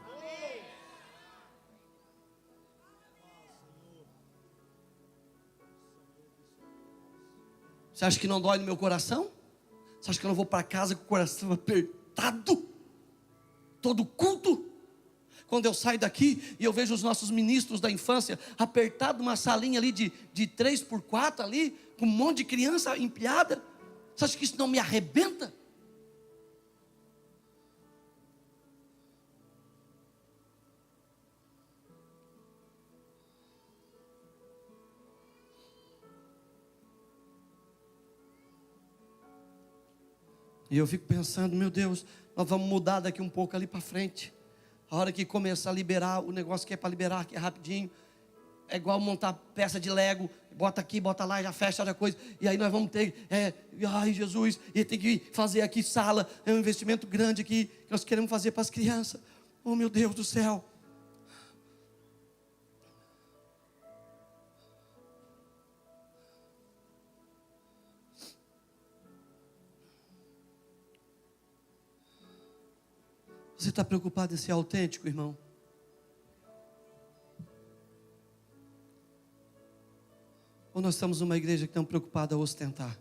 Você acha que não dói no meu coração? Você acha que eu não vou para casa com o coração apertado? Todo culto? Quando eu saio daqui e eu vejo os nossos ministros da infância apertados numa salinha ali de 3x4 ali, com um monte de criança empilhada, você acha que isso não me arrebenta? E eu fico pensando, meu Deus, nós vamos mudar daqui um pouco ali para frente. A hora que começar a liberar o negócio que é para liberar, que é rapidinho, é igual montar peça de Lego, bota aqui, bota lá, já fecha outra coisa, e aí nós vamos ter, ai Jesus, e tem que fazer aqui sala, é um investimento grande aqui, que nós queremos fazer para as crianças. Oh meu Deus do céu. Você está preocupado em ser autêntico, irmão? Ou nós estamos numa igreja que está preocupada a ostentar?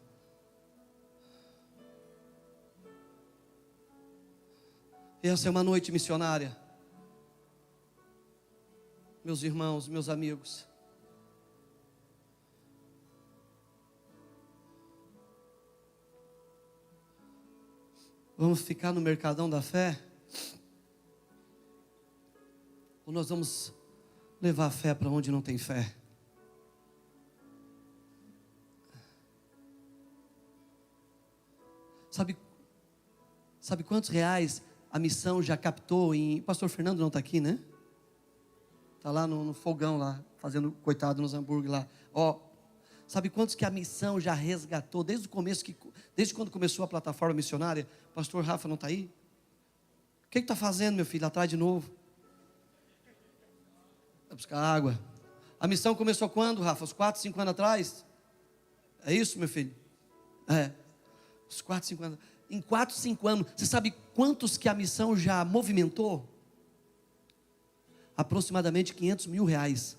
Essa é uma noite missionária. Meus irmãos, meus amigos. Vamos ficar no mercadão da fé? Ou nós vamos levar a fé para onde não tem fé? Sabe quantos reais a missão já captou em... O pastor Fernando não está aqui, né? Está lá no fogão lá, fazendo coitado nos hambúrguer lá. Sabe quantos que a missão já resgatou desde o começo, desde quando começou a plataforma missionária? Pastor Rafa não está aí? O que está fazendo, meu filho, lá atrás de novo? Vai buscar água. A missão começou quando, Rafa? Uns 4, 5 anos atrás? É isso, meu filho? Uns 4, 5 anos. Em 4, 5 anos, você sabe quantos que a missão já movimentou? Aproximadamente 500 mil reais.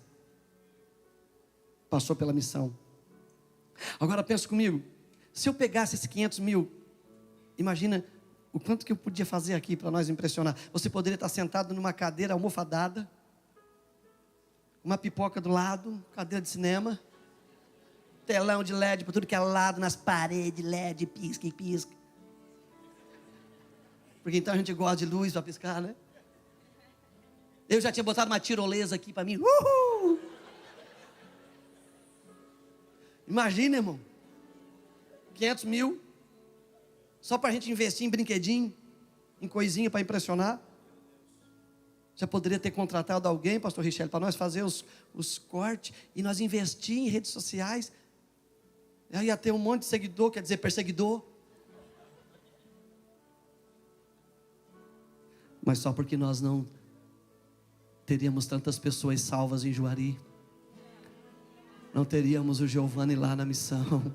Passou pela missão. Agora pensa comigo. Se eu pegasse esses 500 mil, imagina o quanto que eu podia fazer aqui para nós impressionar. Você poderia estar sentado numa cadeira almofadada, uma pipoca do lado, cadeira de cinema, telão de LED por tudo que é lado, nas paredes, LED, pisca e pisca. Porque então a gente gosta de luz para piscar, né? Eu já tinha botado uma tirolesa aqui para mim. Uhul! Imagina, irmão. 500 mil. Só para a gente investir em brinquedinho, em coisinha para impressionar. Já poderia ter contratado alguém, pastor Richelle, para nós fazer os cortes. E nós investir em redes sociais. Aí ia ter um monte de seguidor, quer dizer, perseguidor. Mas só porque nós não teríamos tantas pessoas salvas em Juari. Não teríamos o Giovanni lá na missão,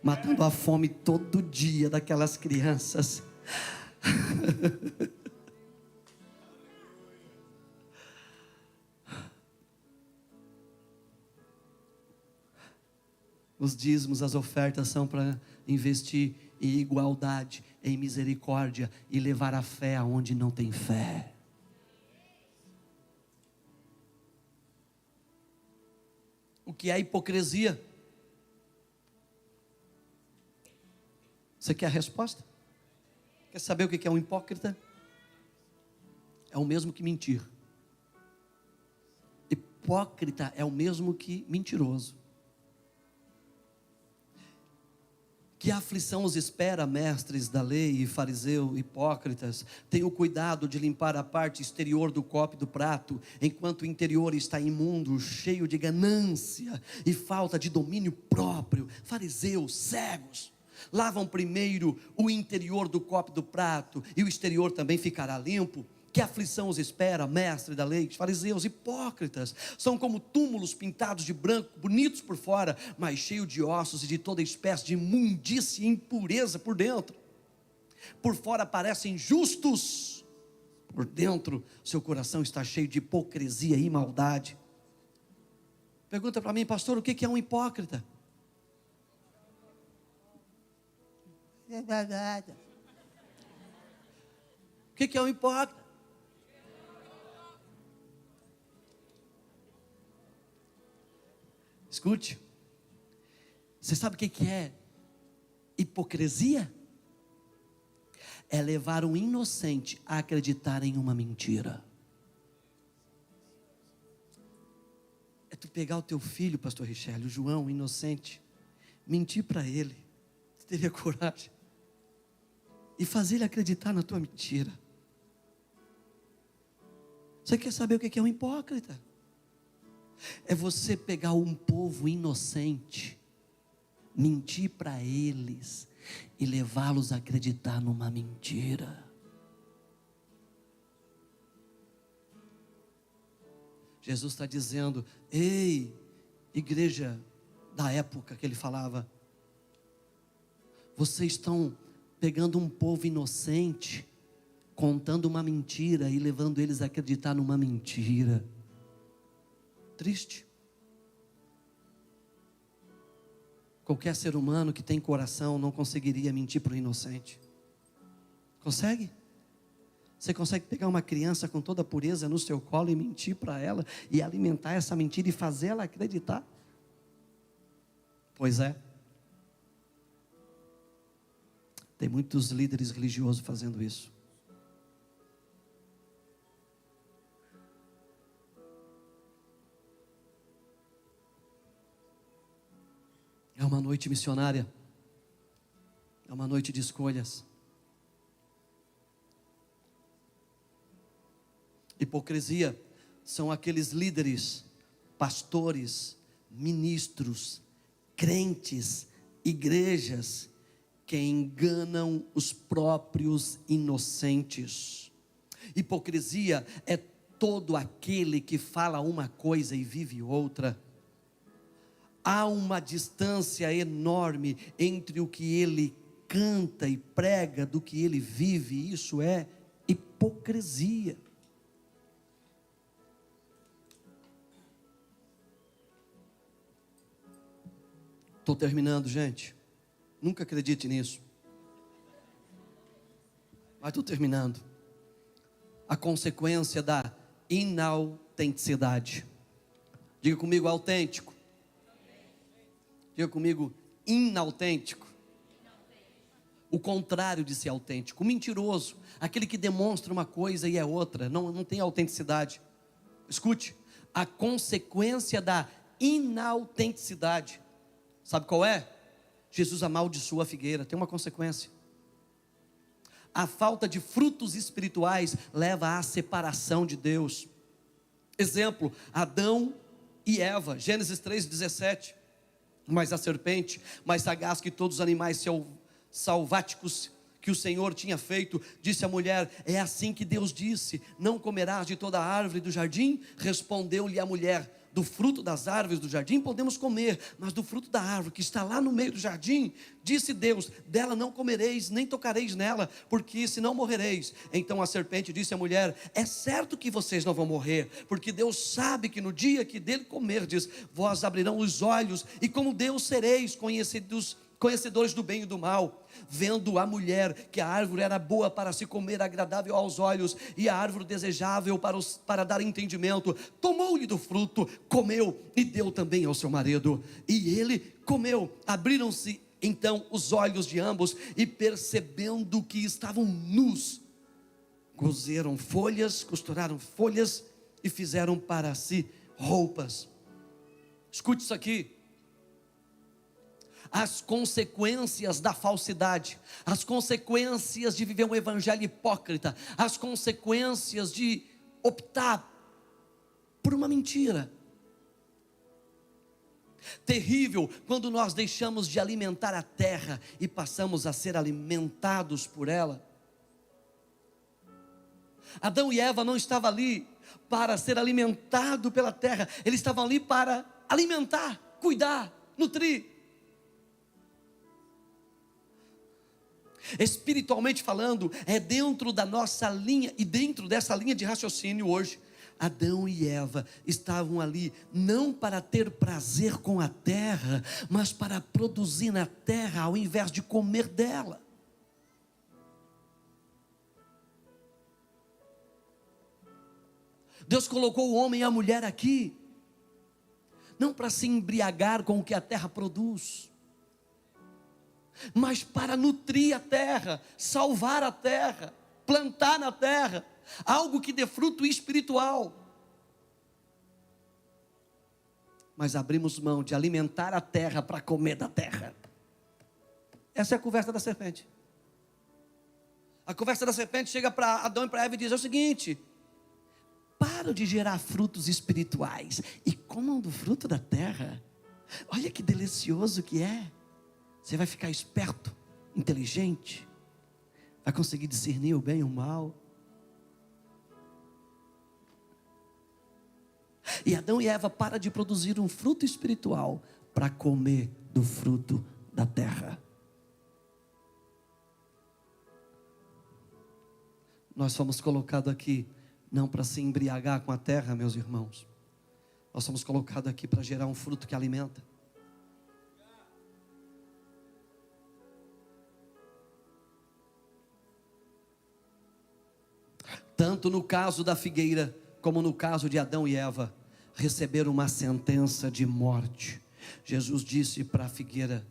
matando a fome todo dia daquelas crianças. Os dízimos, as ofertas são para investir em igualdade, em misericórdia e levar a fé aonde não tem fé. O que é hipocrisia? Você quer a resposta? Quer saber o que é um hipócrita? É o mesmo que mentir. Hipócrita é o mesmo que mentiroso. Que aflição os espera, mestres da lei e fariseus hipócritas? Tenham cuidado de limpar a parte exterior do copo e do prato, enquanto o interior está imundo, cheio de ganância e falta de domínio próprio. Fariseus cegos, lavam primeiro o interior do copo e do prato, e o exterior também ficará limpo. Que aflição os espera, mestre da lei? Os fariseus hipócritas são como túmulos pintados de branco, bonitos por fora, mas cheios de ossos e de toda espécie de imundície e impureza por dentro. Por fora parecem justos, por dentro seu coração está cheio de hipocrisia e maldade. Pergunta para mim, pastor, o que é um hipócrita? O que é um hipócrita? Escute. Você sabe o que é hipocrisia? É levar um inocente a acreditar em uma mentira. É tu pegar o teu filho, pastor Richelle, o João, inocente, mentir para ele. Você teria coragem? E fazer ele acreditar na tua mentira. Você quer saber o que é um hipócrita? É você pegar um povo inocente, mentir para eles e levá-los a acreditar numa mentira. Jesus está dizendo: ei, igreja da época que ele falava, vocês estão pegando um povo inocente, contando uma mentira e levando eles a acreditar numa mentira. Triste. Qualquer ser humano que tem coração não conseguiria mentir para o inocente. Consegue? Você consegue pegar uma criança com toda a pureza no seu colo e mentir para ela e alimentar essa mentira e fazer ela acreditar? Pois é. Tem muitos líderes religiosos fazendo isso. É uma noite missionária. É uma noite de escolhas. Hipocrisia são aqueles líderes, pastores, ministros, crentes, igrejas que enganam os próprios inocentes. Hipocrisia é todo aquele que fala uma coisa e vive outra. Há uma distância enorme entre o que ele canta e prega do que ele vive. Isso é hipocrisia. Estou terminando, gente. Nunca acredite nisso. Mas estou terminando. A consequência da inautenticidade. Diga comigo, autêntico. Diga comigo, inautêntico. O contrário de ser autêntico. O mentiroso, aquele que demonstra uma coisa e é outra, não tem autenticidade. Escute, a consequência da inautenticidade, sabe qual é? Jesus amaldiçoou a figueira, tem uma consequência. A falta de frutos espirituais leva à separação de Deus. Exemplo, Adão e Eva, Gênesis 3:17. Mas a serpente, mais sagaz que todos os animais salváticos que o Senhor tinha feito, disse à mulher: é assim que Deus disse, não comerás de toda a árvore do jardim? Respondeu-lhe a mulher: do fruto das árvores do jardim podemos comer, mas do fruto da árvore que está lá no meio do jardim, disse Deus, dela não comereis, nem tocareis nela, porque senão morrereis. Então a serpente disse à mulher: é certo que vocês não vão morrer, porque Deus sabe que no dia que dele comerdes, vós abrirão os olhos, e como Deus sereis conhecedores do bem e do mal. Vendo a mulher que a árvore era boa para se comer, agradável aos olhos, e a árvore desejável para dar entendimento, tomou-lhe do fruto, comeu e deu também ao seu marido, e ele comeu. Abriram-se então os olhos de ambos, e percebendo que estavam nus, cozeram folhas, costuraram folhas e fizeram para si roupas. Escute isso aqui. As consequências da falsidade, as consequências de viver um evangelho hipócrita, as consequências de optar por uma mentira. Terrível quando nós deixamos de alimentar a terra e passamos a ser alimentados por ela. Adão e Eva não estavam ali para ser alimentado pela terra, eles estavam ali para alimentar, cuidar, nutrir. Espiritualmente falando, é dentro da nossa linha, e dentro dessa linha de raciocínio hoje, Adão e Eva estavam ali não para ter prazer com a terra, mas para produzir na terra ao invés de comer dela. Deus colocou o homem e a mulher aqui não para se embriagar com o que a terra produz, mas para nutrir a terra, salvar a terra, plantar na terra algo que dê fruto espiritual. Mas abrimos mão de alimentar a terra para comer da terra. Essa é a conversa da serpente. A conversa da serpente chega para Adão e para Eva e diz: é o seguinte, para de gerar frutos espirituais e comam do fruto da terra. Olha que delicioso que é. Você vai ficar esperto, inteligente, vai conseguir discernir o bem e o mal. E Adão e Eva param de produzir um fruto espiritual para comer do fruto da terra. Nós fomos colocados aqui não para se embriagar com a terra, meus irmãos. Nós somos colocados aqui para gerar um fruto que alimenta. Tanto no caso da figueira, como no caso de Adão e Eva, receberam uma sentença de morte. Jesus disse para a figueira: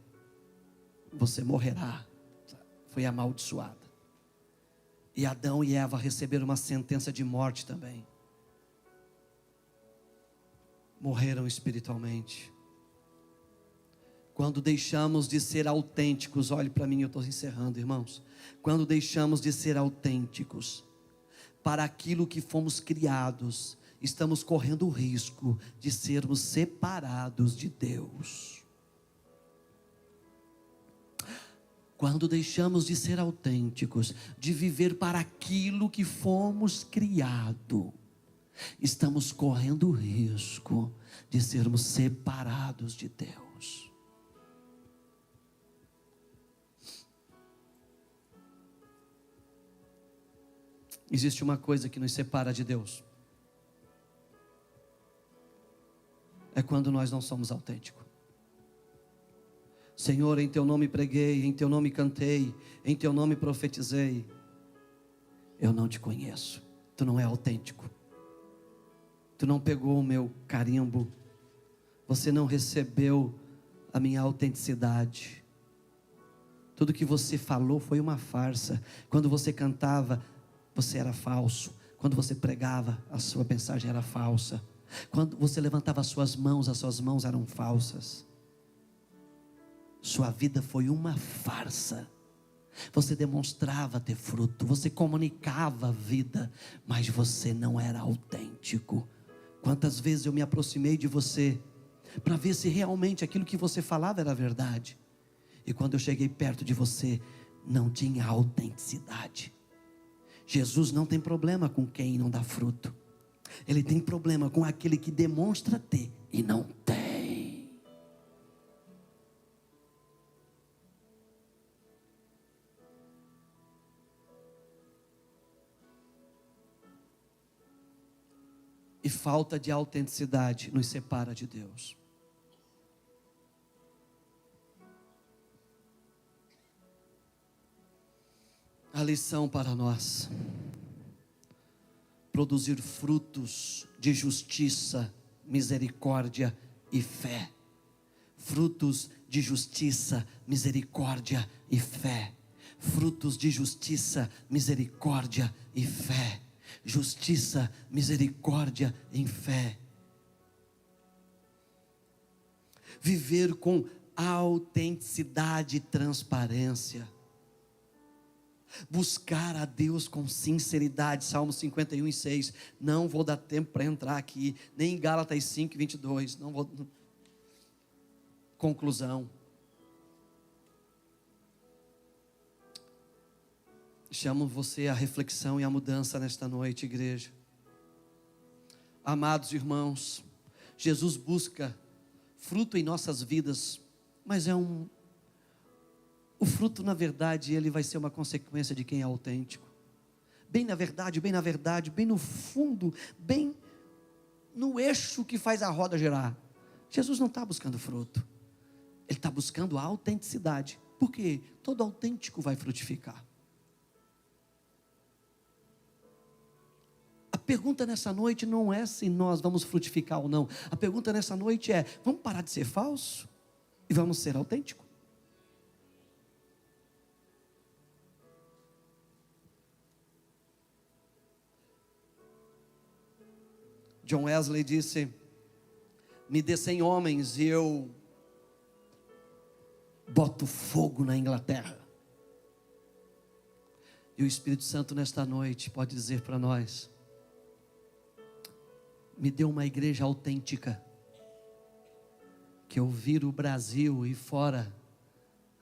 você morrerá. Foi amaldiçoada. E Adão e Eva receberam uma sentença de morte também. Morreram espiritualmente. Quando deixamos de ser autênticos, olhe para mim, eu estou encerrando, irmãos. Quando deixamos de ser autênticos para aquilo que fomos criados, estamos correndo o risco de sermos separados de Deus. Quando deixamos de ser autênticos, de viver para aquilo que fomos criados, estamos correndo o risco de sermos separados de Deus. Existe uma coisa que nos separa de Deus. É quando nós não somos autênticos. Senhor, em Teu nome preguei, em Teu nome cantei, em Teu nome profetizei. Eu não Te conheço. Tu não é autêntico. Tu não pegou o meu carimbo. Você não recebeu a minha autenticidade. Tudo que você falou foi uma farsa. Quando você cantava, você era falso. Quando você pregava, a sua mensagem era falsa. Quando você levantava as suas mãos eram falsas. Sua vida foi uma farsa. Você demonstrava ter fruto, você comunicava a vida, mas você não era autêntico. Quantas vezes eu me aproximei de você para ver se realmente aquilo que você falava era verdade, e quando eu cheguei perto de você, não tinha autenticidade. Jesus não tem problema com quem não dá fruto. Ele tem problema com aquele que demonstra ter e não tem. E falta de autenticidade nos separa de Deus. A lição para nós: produzir frutos de justiça, misericórdia e fé. Frutos de justiça, misericórdia e fé. Frutos de justiça, misericórdia e fé. Justiça, misericórdia em fé. Viver com autenticidade e transparência. Buscar a Deus com sinceridade. Salmo 51:6. Não vou dar tempo para entrar aqui, nem em Gálatas 5:22. Não vou. Conclusão. Chamo você à reflexão e à mudança nesta noite, igreja. Amados irmãos, Jesus busca fruto em nossas vidas, mas o fruto, na verdade, ele vai ser uma consequência de quem é autêntico. Bem na verdade, bem no fundo, bem no eixo que faz a roda girar. Jesus não está buscando fruto, ele está buscando a autenticidade, porque todo autêntico vai frutificar. A pergunta nessa noite não é se nós vamos frutificar ou não. A pergunta nessa noite é: vamos parar de ser falso e vamos ser autêntico? John Wesley disse: me dê 100 homens e eu boto fogo na Inglaterra. E o Espírito Santo nesta noite pode dizer para nós: me dê uma igreja autêntica, que eu viro o Brasil e fora,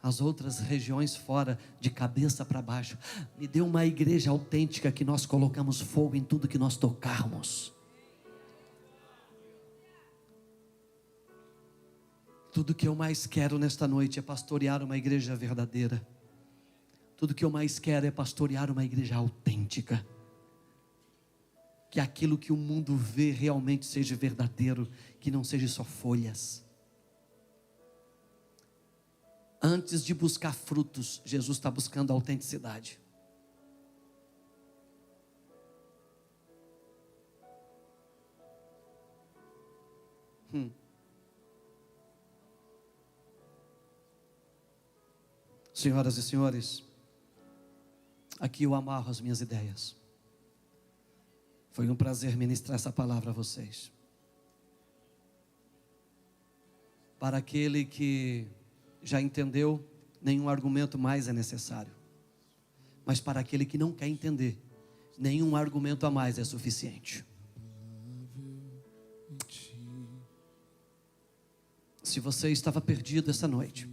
as outras regiões fora, de cabeça para baixo. Me dê uma igreja autêntica, que nós colocamos fogo em tudo que nós tocarmos. Tudo que eu mais quero nesta noite é pastorear uma igreja verdadeira. Tudo que eu mais quero é pastorear uma igreja autêntica. Que aquilo que o mundo vê realmente seja verdadeiro, que não seja só folhas. Antes de buscar frutos, Jesus está buscando autenticidade. Senhoras e senhores, aqui eu amarro as minhas ideias. Foi um prazer ministrar essa palavra a vocês. Para aquele que já entendeu, nenhum argumento mais é necessário. Mas para aquele que não quer entender, nenhum argumento a mais é suficiente. Se você estava perdido essa noite,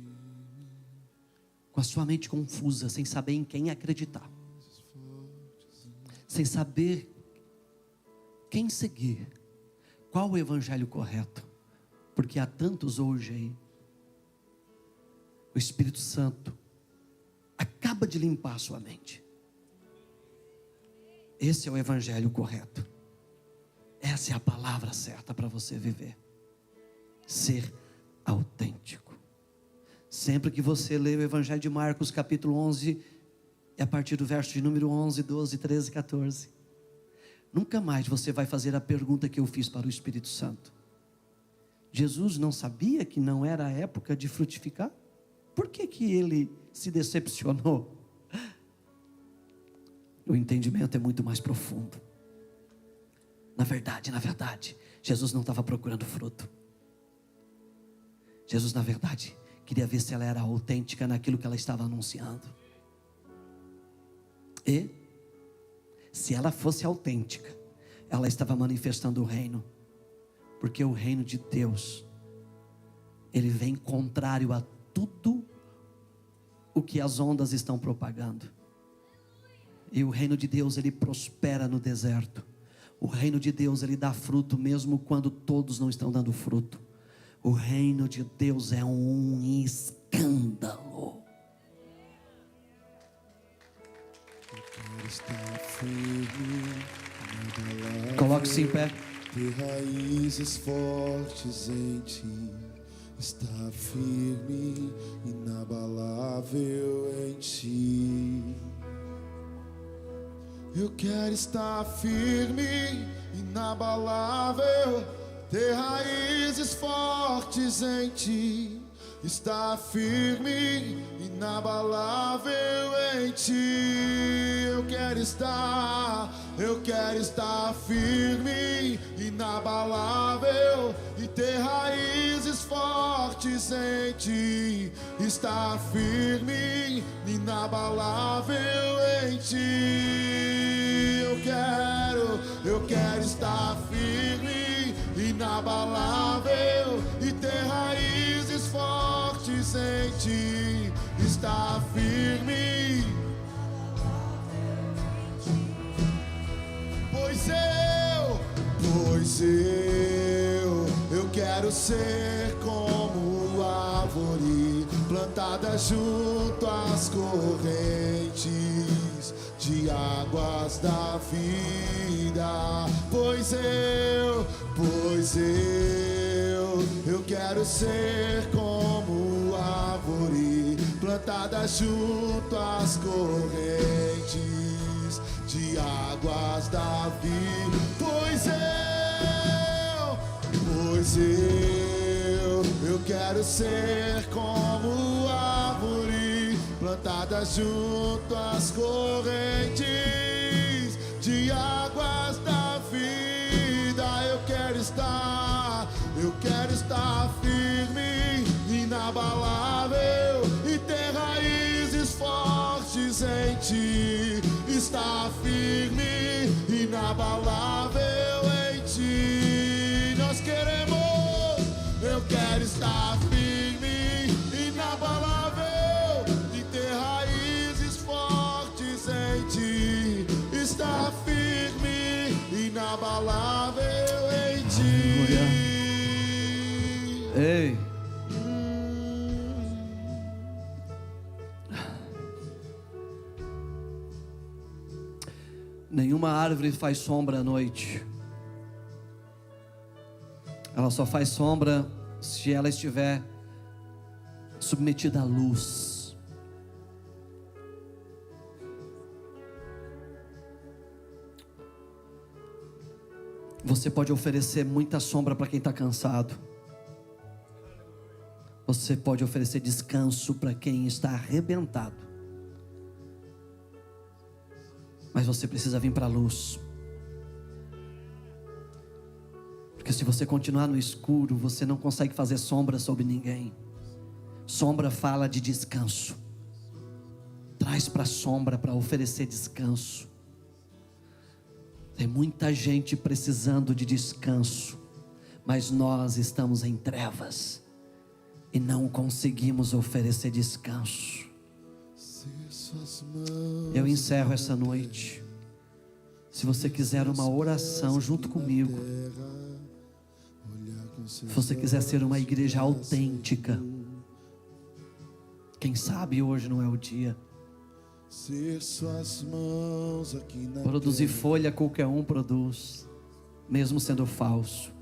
com a sua mente confusa, sem saber em quem acreditar, sem saber quem seguir, qual o evangelho correto, porque há tantos hoje aí, o Espírito Santo acaba de limpar a sua mente. Esse é o evangelho correto, essa é a palavra certa para você viver, ser autêntico. Sempre que você lê o Evangelho de Marcos capítulo 11, e a partir do verso de número 11, 12, 13, 14, nunca mais você vai fazer a pergunta que eu fiz para o Espírito Santo: Jesus não sabia que não era a época de frutificar? Por que ele se decepcionou? O entendimento é muito mais profundo. Na verdade, Jesus não estava procurando fruto. Jesus, na verdade, queria ver se ela era autêntica naquilo que ela estava anunciando. E, se ela fosse autêntica, ela estava manifestando o reino. Porque o reino de Deus, ele vem contrário a tudo o que as ondas estão propagando. E o reino de Deus, ele prospera no deserto. O reino de Deus, ele dá fruto mesmo quando todos não estão dando fruto. O reino de Deus é um escândalo. Coloque-se em pé. Ter raízes fortes em ti, está firme, inabalável em ti. Eu quero estar firme, inabalável, ter raízes fortes em ti, está firme, inabalável em ti. Eu quero estar firme, inabalável, e ter raízes fortes em ti, está firme, inabalável em ti. Eu quero estar firme, inabalável, e ter raízes fortes em ti, está firme. Pois eu quero ser como árvore plantada junto às correntes de águas da vida. Pois eu quero ser como árvore plantada junto às correntes de águas da vida. eu quero ser como árvore plantada junto às correntes de águas da vida. Eu quero estar firme, inabalável e ter raízes fortes em ti. Estar firme, inabalável em ti. Nós queremos. Eu quero estar firme, inabalável e ter raízes fortes em ti. Estar firme, inabalável em ti. Ei. Nenhuma árvore faz sombra à noite. Ela só faz sombra se ela estiver submetida à luz. Você pode oferecer muita sombra para quem está cansado. Você pode oferecer descanso para quem está arrebentado. Mas você precisa vir para a luz. Porque se você continuar no escuro, você não consegue fazer sombra sobre ninguém. Sombra fala de descanso. Traz para a sombra para oferecer descanso. Tem muita gente precisando de descanso, mas nós estamos em trevas e não conseguimos oferecer descanso. Eu encerro essa noite. Se você quiser uma oração junto comigo, se você quiser ser uma igreja autêntica, quem sabe hoje não é o dia. Produzir folha qualquer um produz, mesmo sendo falso.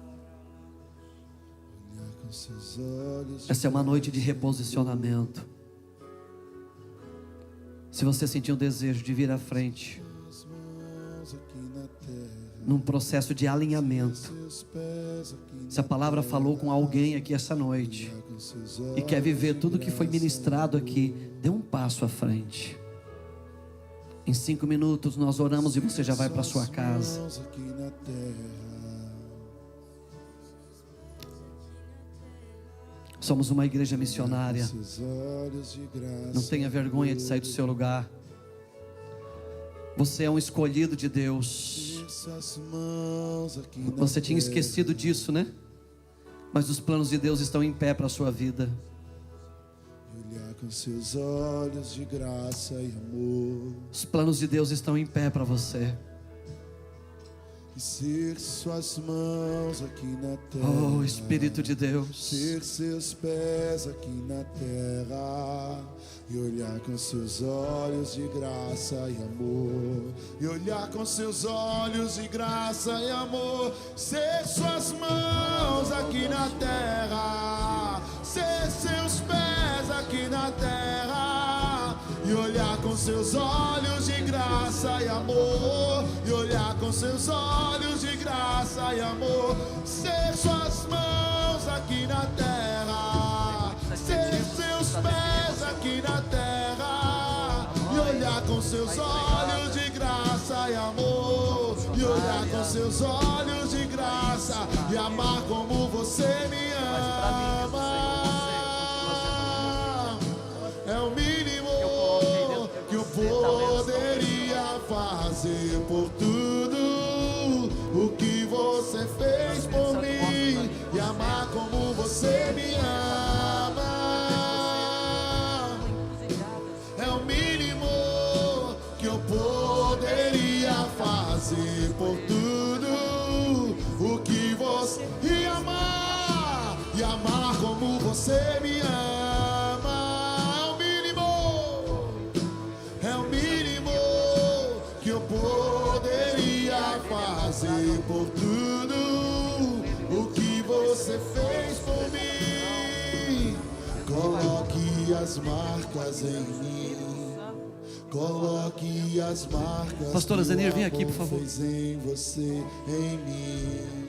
Essa é uma noite de reposicionamento. Se você sentir um desejo de vir à frente, num processo de alinhamento, se a palavra falou com alguém aqui essa noite e quer viver tudo que foi ministrado aqui, dê um passo à frente. Em 5 minutos nós oramos e você já vai para sua casa. Somos uma igreja missionária. Não tenha vergonha de sair do seu lugar. Você é um escolhido de Deus. Você tinha esquecido disso, né? Mas os planos de Deus estão em pé para a sua vida. Olhar com seus olhos de graça e amor. Os planos de Deus estão em pé para você. E ser suas mãos aqui na terra. Oh, Espírito de Deus. Ser seus pés aqui na terra. E olhar com seus olhos de graça e amor. E olhar com seus olhos de graça e amor. Ser suas mãos aqui na terra. Ser seus pés aqui na terra. E olhar com seus olhos de graça e amor. E olhar com seus olhos de graça e amor. Ser suas mãos aqui na terra. Ser seus pés aqui na terra. E olhar com seus olhos de graça e amor. E olhar com seus olhos de graça. E amar como você me ama. É o mínimo que eu poderia fazer por tudo o que você fez por mim. E amar como você me ama. É o mínimo que eu poderia fazer por tudo o que você... E amar como você me ama. É o mínimo que eu poderia fazer por tudo o que você fez por mim. Coloque as marcas em mim. Coloque as marcas. Pastora Zenir, vem aqui, por favor. Em você, em mim.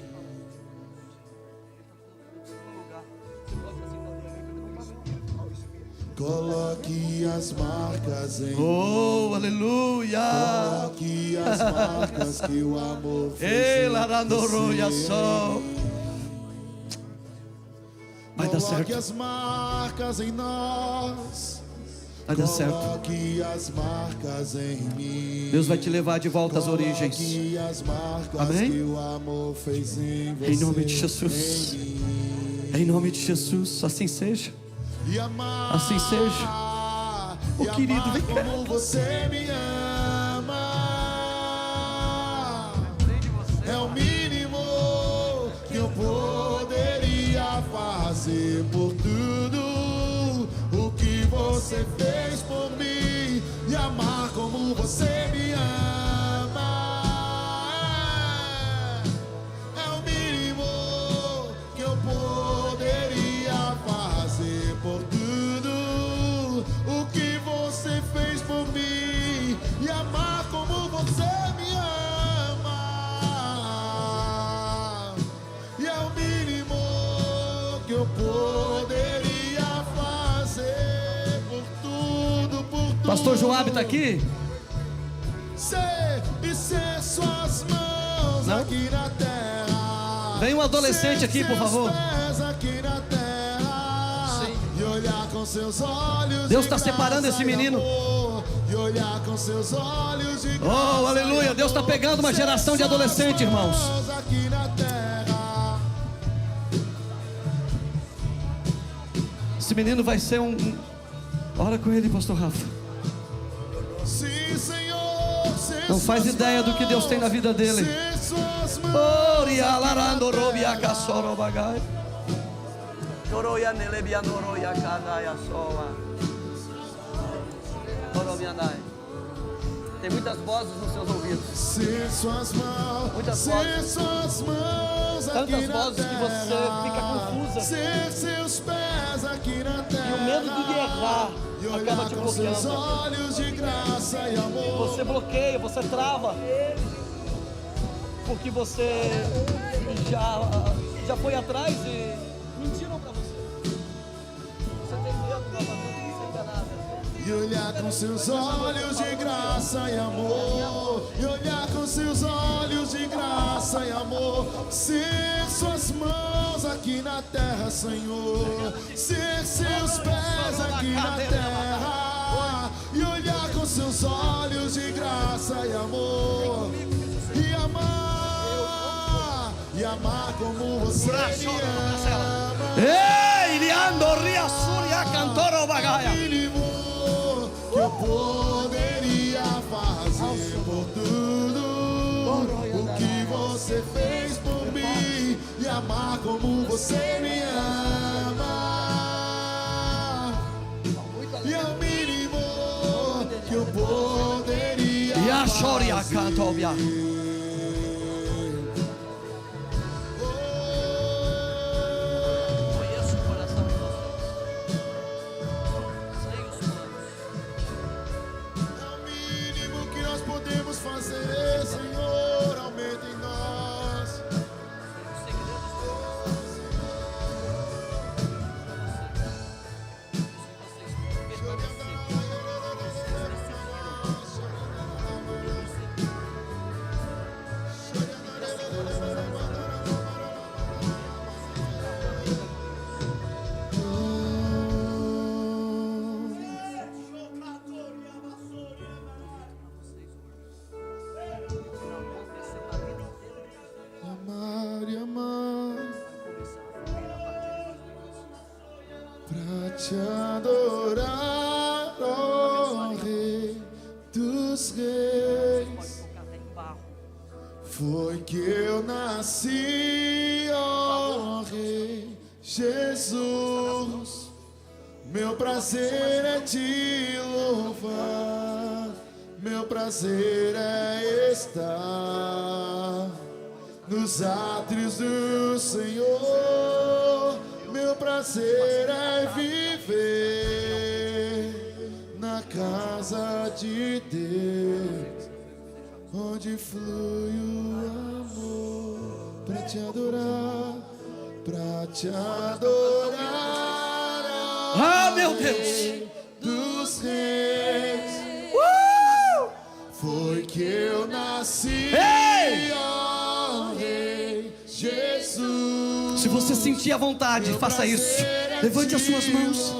Coloque as marcas em Oh, aleluia. Coloque as marcas que o amor fez Ei, em larandoroia você. só. Vai dar Coloque certo. as marcas em nós. Vai dar certo. Coloque as marcas em mim. Deus vai te levar de volta às origens. Coloque as marcas Amém? que o amor fez em você. Em nome de Jesus. Em mim. Em nome de Jesus. Assim seja. E amar, Assim seja. e querido, amar vem cá. como você me ama. É o mínimo que eu poderia fazer por tudo o que você fez por mim. E amar como você me ama. É o mínimo que eu poderia fazer por tudo o que você fez por mim. E amar como você me ama. E é o mínimo que eu poderia fazer por tudo, por tudo. Pastor Joab está aqui? E ser suas mãos Não? aqui na terra. Vem um adolescente aqui, por favor. Pés aqui na terra. Sim. E olhar com seus olhos. Deus de está separando graça esse e menino. amor. E olhar com seus olhos de graça. Oh, aleluia. e Deus está amor. pegando uma Ser geração de suas adolescentes, irmãos. mãos aqui na terra. Esse menino vai ser Ora com ele, pastor Rafa. Sim, Senhor. Ser Não faz suas ideia do que Deus tem na vida dele. Ser suas mãos. Oria larando robia casoro bagai. Toroia nelebia noroia kadaia soa. Oromianai. Tem muitas vozes nos seus ouvidos. Ser suas mãos, Muitas ser vozes. suas mãos aqui Tantas na vozes que terra. você fica confusa. Ser seus pés aqui na terra. E o medo de errar E olhar acaba te com seus bloqueando. olhos de graça e amor. Você bloqueia, você trava. Porque você já foi atrás e mentiram pra você. Você tem medo novamente de ser enganada. E olhar com seus olhos de graça e amor. E olhar com seus olhos de graça e amor. Ser suas mãos aqui na terra, Senhor. Ser seus pés aqui na terra. E olhar com seus olhos de graça e amor. E amar como você me ama. Ei, liando ria suria cantoro bagaia. Mínimo que eu poderia fazer por tudo o que você fez por mim. E amar como você me ama. E é o mínimo que eu poderia E a choria cantobia. Conheço o coração de vocês. Sei os planos. É o mínimo que nós podemos fazer, Senhor, aumenta em nós. Os segredos de Deus. Se vocês permanecerem. Amar e amar pra te adorar, ó Rei dos Reis. Foi que eu nasci, ó Rei Jesus. Meu prazer é te louvar, meu prazer é estar nos átrios do Senhor. Meu prazer é viver na casa de Deus, onde flui o amor, pra te adorar, ó Ah, meu Deus. Dos reis. Foi que eu nasci. Ei! Ó Rei Jesus. Se você sentir a vontade, faça isso. Levante as suas mãos.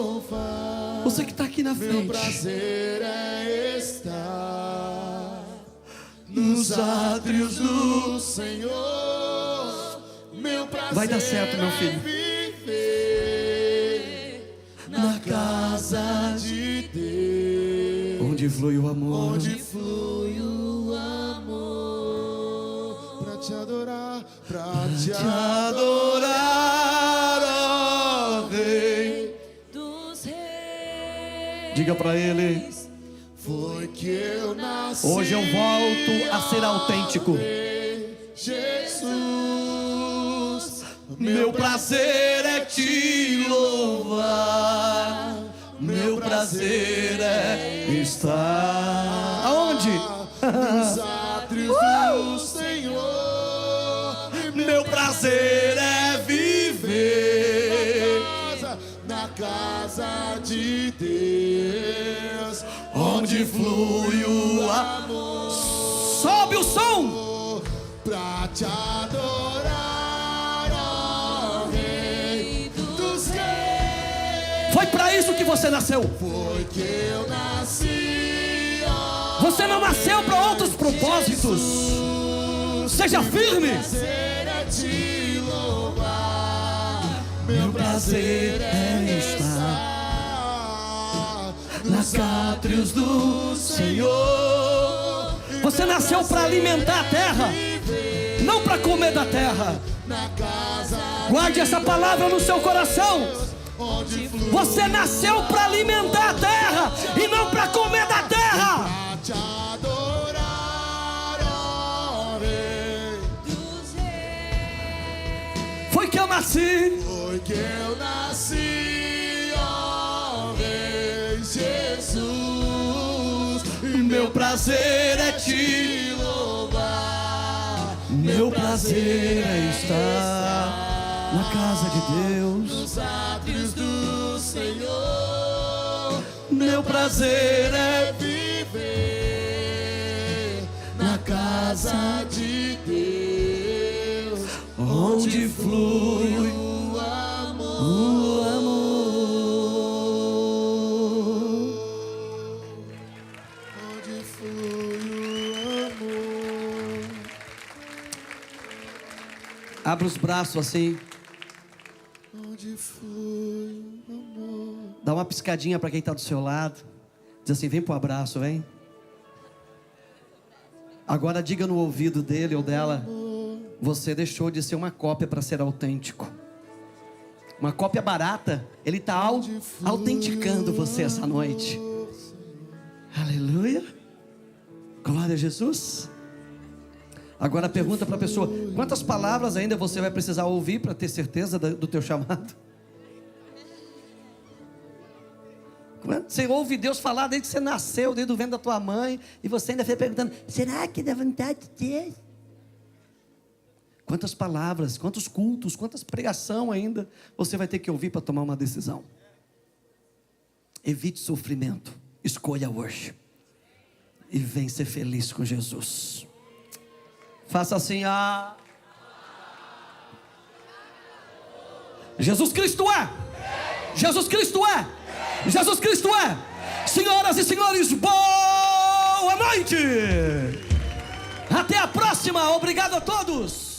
Você que está aqui na Meu frente. prazer é estar nos átrios do Senhor. Meu prazer Vai dar certo, meu filho. é viver na casa de Deus, Onde flui o amor. onde flui o amor. Pra te adorar, pra te adorar, ó Rei. Diga para ele: Foi que eu nasci. hoje eu volto a ser autêntico. Jesus, Meu prazer é te louvar. Meu prazer é estar. Aonde? nos átrios do Senhor. Meu prazer é viver Na casa de Deus, onde flui o amor. Sobe o som. pra te adorar, ó Rei dos reis. Foi para isso que você nasceu. Foi que eu nasci, ó Você não nasceu para outros propósitos. Seja firme. prazer é te louvar. Meu prazer é estar nos átrios do Senhor. Você nasceu para alimentar a terra, não para comer da terra. na casa Guarde essa palavra no seu coração. onde flui Você nasceu para alimentar a terra e não para comer da terra. pra te adorar, ó Rei. Foi que eu nasci. Foi que eu nasci, ó Rei Jesus. Meu prazer é te louvar. Meu prazer é estar na casa de Deus. Nos átrios do Senhor. Meu prazer é Viver na casa de Deus, onde flui o amor. o amor. Onde flui o amor. Abra os braços assim. Onde flui o amor. Dá uma piscadinha para quem está do seu lado. Diz assim: vem pro abraço, vem. Agora diga no ouvido dele ou dela: você deixou de ser uma cópia para ser autêntico. Uma cópia barata. Ele está autenticando você essa noite. Aleluia. Glória a Jesus. Agora pergunta para a pessoa: quantas palavras ainda você vai precisar ouvir para ter certeza do teu chamado? Você ouve Deus falar desde que você nasceu, desde o ventre da tua mãe, e você ainda fica perguntando: será que é da vontade de Deus? Quantas palavras, quantos cultos, quantas pregação ainda você vai ter que ouvir para tomar uma decisão? Evite sofrimento, escolha hoje e vem ser feliz com Jesus. Faça assim: ah, Jesus Cristo é, Jesus Cristo é, Jesus Cristo é. Senhoras e senhores, boa noite. Até a próxima. Obrigado a todos.